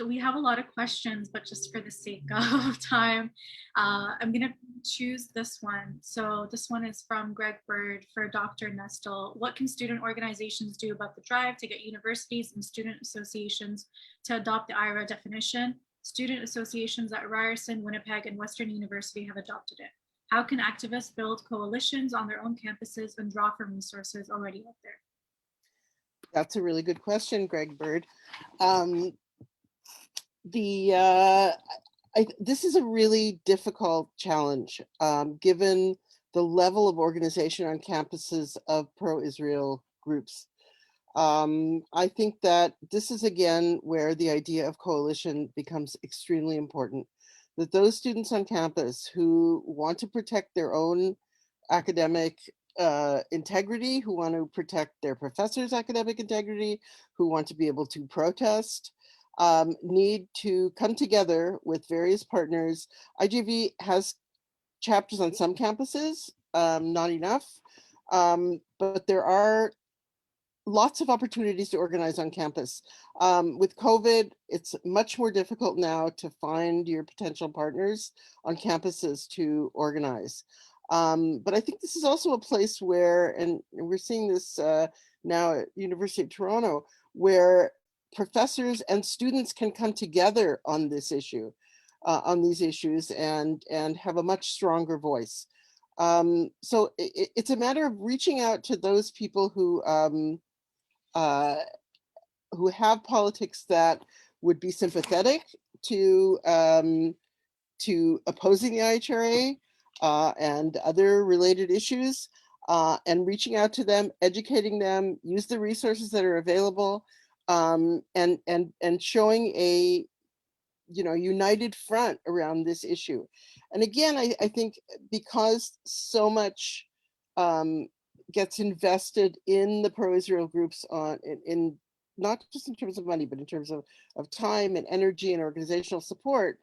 We have a lot of questions, but just for the sake of time, I'm going to choose this one. So this one is from Greg Bird for Dr. Nestel. What can student organizations do about the drive to get universities and student associations to adopt the IHRA definition? Student associations at Ryerson, Winnipeg, and Western University have adopted it. How can activists build coalitions on their own campuses and draw from resources already out there? That's a really good question, Greg Bird. This is a really difficult challenge, given the level of organization on campuses of pro-Israel groups. I think that this is again where the idea of coalition becomes extremely important. That those students on campus who want to protect their own academic integrity, who want to protect their professors' academic integrity, who want to be able to protest, need to come together with various partners. IJV has chapters on some campuses, not enough, but there are lots of opportunities to organize on campus. With COVID, it's much more difficult now to find your potential partners on campuses to organize. But I think this is also a place where, and we're seeing this now at University of Toronto, where professors and students can come together on this issue, on these issues, and have a much stronger voice. So it's a matter of reaching out to those people who have politics that would be sympathetic to opposing the IHRA and other related issues, and reaching out to them, educating them, use the resources that are available, and showing a united front around this issue. And again, I think because so much gets invested in the pro-Israel groups in not just in terms of money, but in terms of time and energy and organizational support,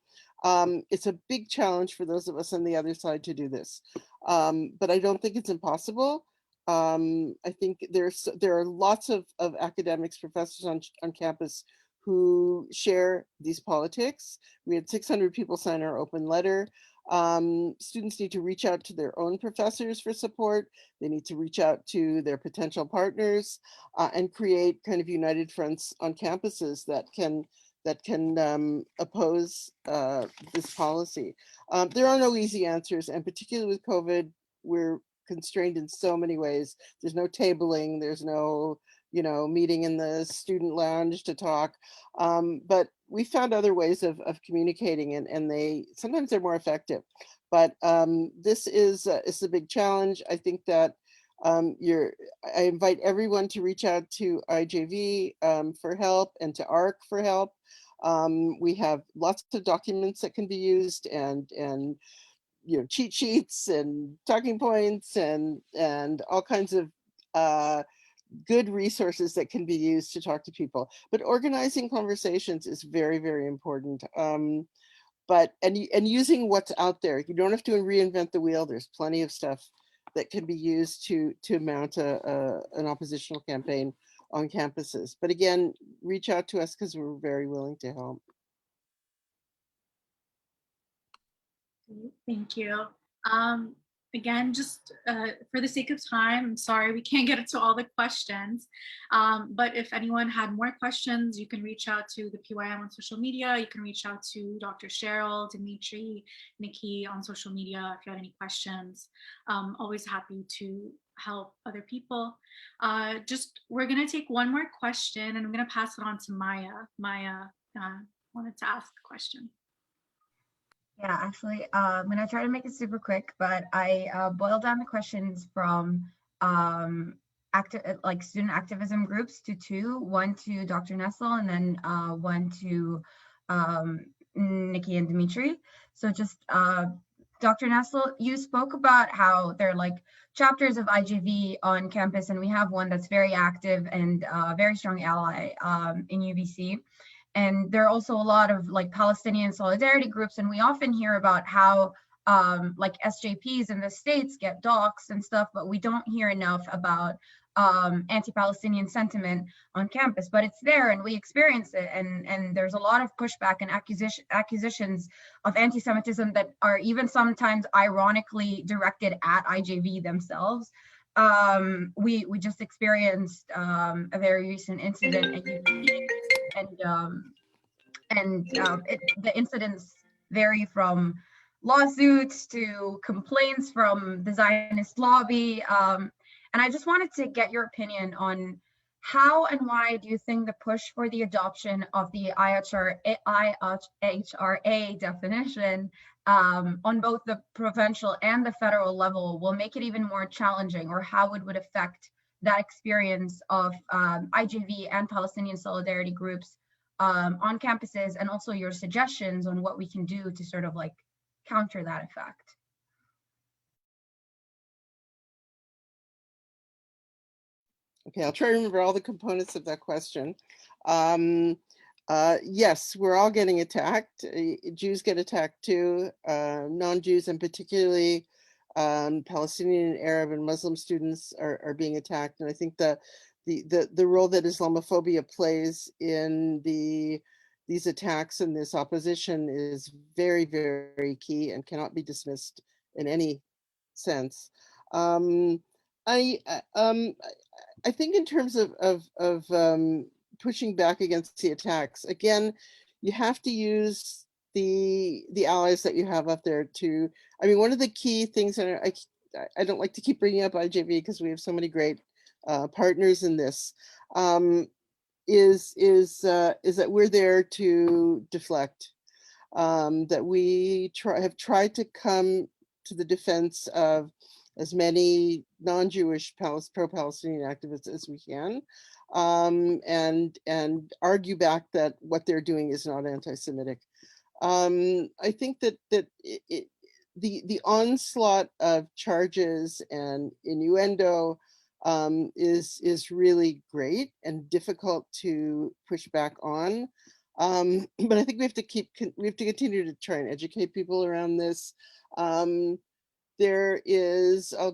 it's a big challenge for those of us on the other side to do this. But I don't think it's impossible. I think there are lots of academics, professors on campus who share these politics. We had 600 people sign our open letter. Students need to reach out to their own professors for support. They need to reach out to their potential partners and create kind of united fronts on campuses that can oppose this policy. There are no easy answers, and particularly with COVID, we're constrained in so many ways. There's no tabling, there's no meeting in the student lounge to talk, but we found other ways of communicating, and sometimes they're more effective. But this is a big challenge. I think that I invite everyone to reach out to IJV for help and to ARC for help. We have lots of documents that can be used, and cheat sheets and talking points and all kinds of good resources that can be used to talk to people. But organizing conversations is very, very important. And using what's out there. You don't have to reinvent the wheel. There's plenty of stuff that can be used to mount an oppositional campaign on campuses. But again, reach out to us because we're very willing to help. Thank you. Again, just for the sake of time, I'm sorry we can't get to all the questions. But if anyone had more questions, you can reach out to the PYM on social media. You can reach out to Dr. Sheryl, Dimitri, Niki on social media if you have any questions. Always happy to help other people. We're gonna take one more question and I'm gonna pass it on to Maya. Maya wanted to ask a question. Yeah, actually, I'm gonna try to make it super quick, but I boiled down the questions from student activism groups to two, one to Dr. Nestel and then one to Niki and Dimitri. So just Dr. Nestel, you spoke about how there are like chapters of IJV on campus, and we have one that's very active and very strong ally in UBC. And there are also a lot of like Palestinian solidarity groups, and we often hear about how like SJPs in the States get doxxed and stuff, but we don't hear enough about anti-Palestinian sentiment on campus, but it's there and we experience it. And there's a lot of pushback and accusations of anti-Semitism that are even sometimes ironically directed at IJV themselves. We just experienced a very recent incident at UBC, the incidents vary from lawsuits to complaints from the Zionist lobby. And I just wanted to get your opinion on how and why do you think the push for the adoption of the IHRA definition on both the provincial and the federal level will make it even more challenging, or how it would affect that experience of IJV and Palestinian solidarity groups on campuses, and also your suggestions on what we can do to sort of like counter that effect? Okay, I'll try to remember all the components of that question. Yes, we're all getting attacked. Jews get attacked too, non-Jews and particularly Palestinian, Arab, and Muslim students are being attacked. And I think the role that Islamophobia plays in these attacks and this opposition is very, very key and cannot be dismissed in any sense. I think in terms of pushing back against the attacks, again, you have to use the allies that you have up there to, I mean, one of the key things, and I don't like to keep bringing up IJV because we have so many great partners in this, is that we're there to deflect, that we have tried to come to the defense of as many non-Jewish pro-Palestinian activists as we can, and argue back that what they're doing is not anti-Semitic. I think that the onslaught of charges and innuendo is really great and difficult to push back on. But I think we have to continue to try and educate people around this. I'll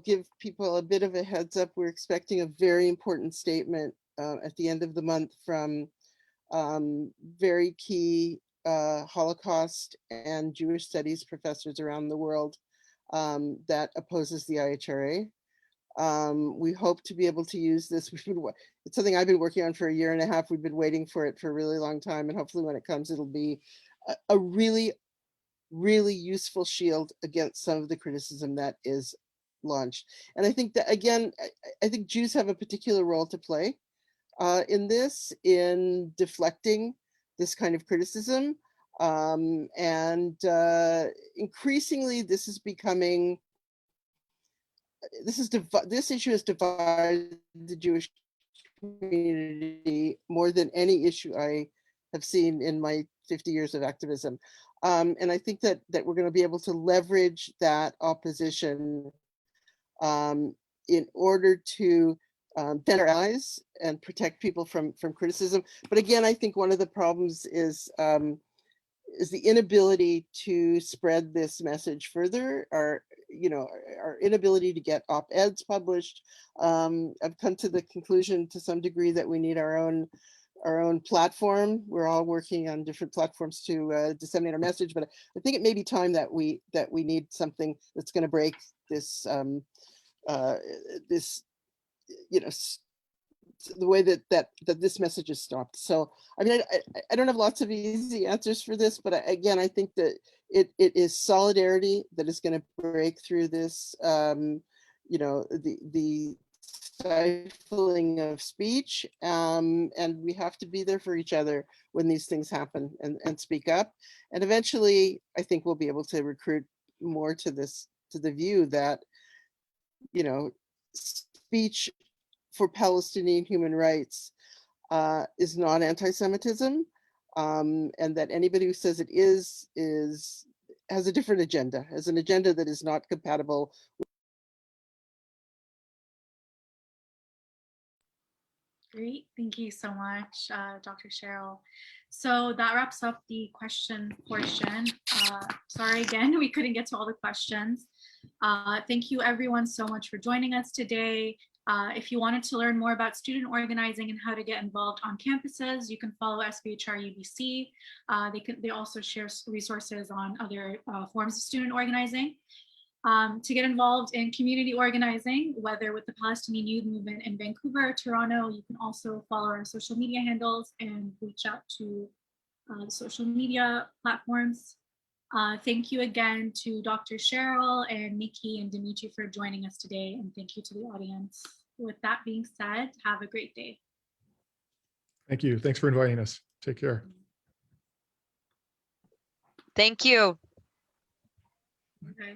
give people a bit of a heads up. We're expecting a very important statement at the end of the month from very key Holocaust and Jewish studies professors around the world that opposes the IHRA. We hope to be able to use this. It's something I've been working on for a year and a half. We've been waiting for it for a really long time, and hopefully when it comes, it'll be a really useful shield against some of the criticism that is launched. And I think that, again, I think Jews have a particular role to play in this, in deflecting this kind of criticism. Increasingly, this issue has divided the Jewish community more than any issue I have seen in my 50 years of activism. And I think that we're going to be able to leverage that opposition in order to defend our allies and protect people from criticism. But again, I think one of the problems is the inability to spread this message further, our inability to get op-eds published. I've come to the conclusion to some degree that we need our own platform. We're all working on different platforms to disseminate our message, but I think it may be time that we need something that's going to break this the way that this message is stopped. So I mean, I don't have lots of easy answers for this, but again, I think that it is solidarity that is going to break through this, the stifling of speech, and we have to be there for each other when these things happen and speak up. And eventually, I think we'll be able to recruit more to the view that, speech for Palestinian human rights is not anti-Semitism, and that anybody who says it is has a different agenda, has an agenda that is not compatible. Great, thank you so much, Dr. Sheryl. So that wraps up the question portion. Sorry again, we couldn't get to all the questions. Thank you everyone so much for joining us today. If you wanted to learn more about student organizing and how to get involved on campuses, you can follow SPHR UBC. They also share resources on other forms of student organizing. To get involved in community organizing, whether with the Palestinian Youth Movement in Vancouver or Toronto, you can also follow our social media handles and reach out to social media platforms. Thank you again to Dr. Sheryl and Niki and Dimitri for joining us today, and thank you to the audience. With that being said, have a great day. Thank you. Thanks for inviting us. Take care. Thank you. Okay.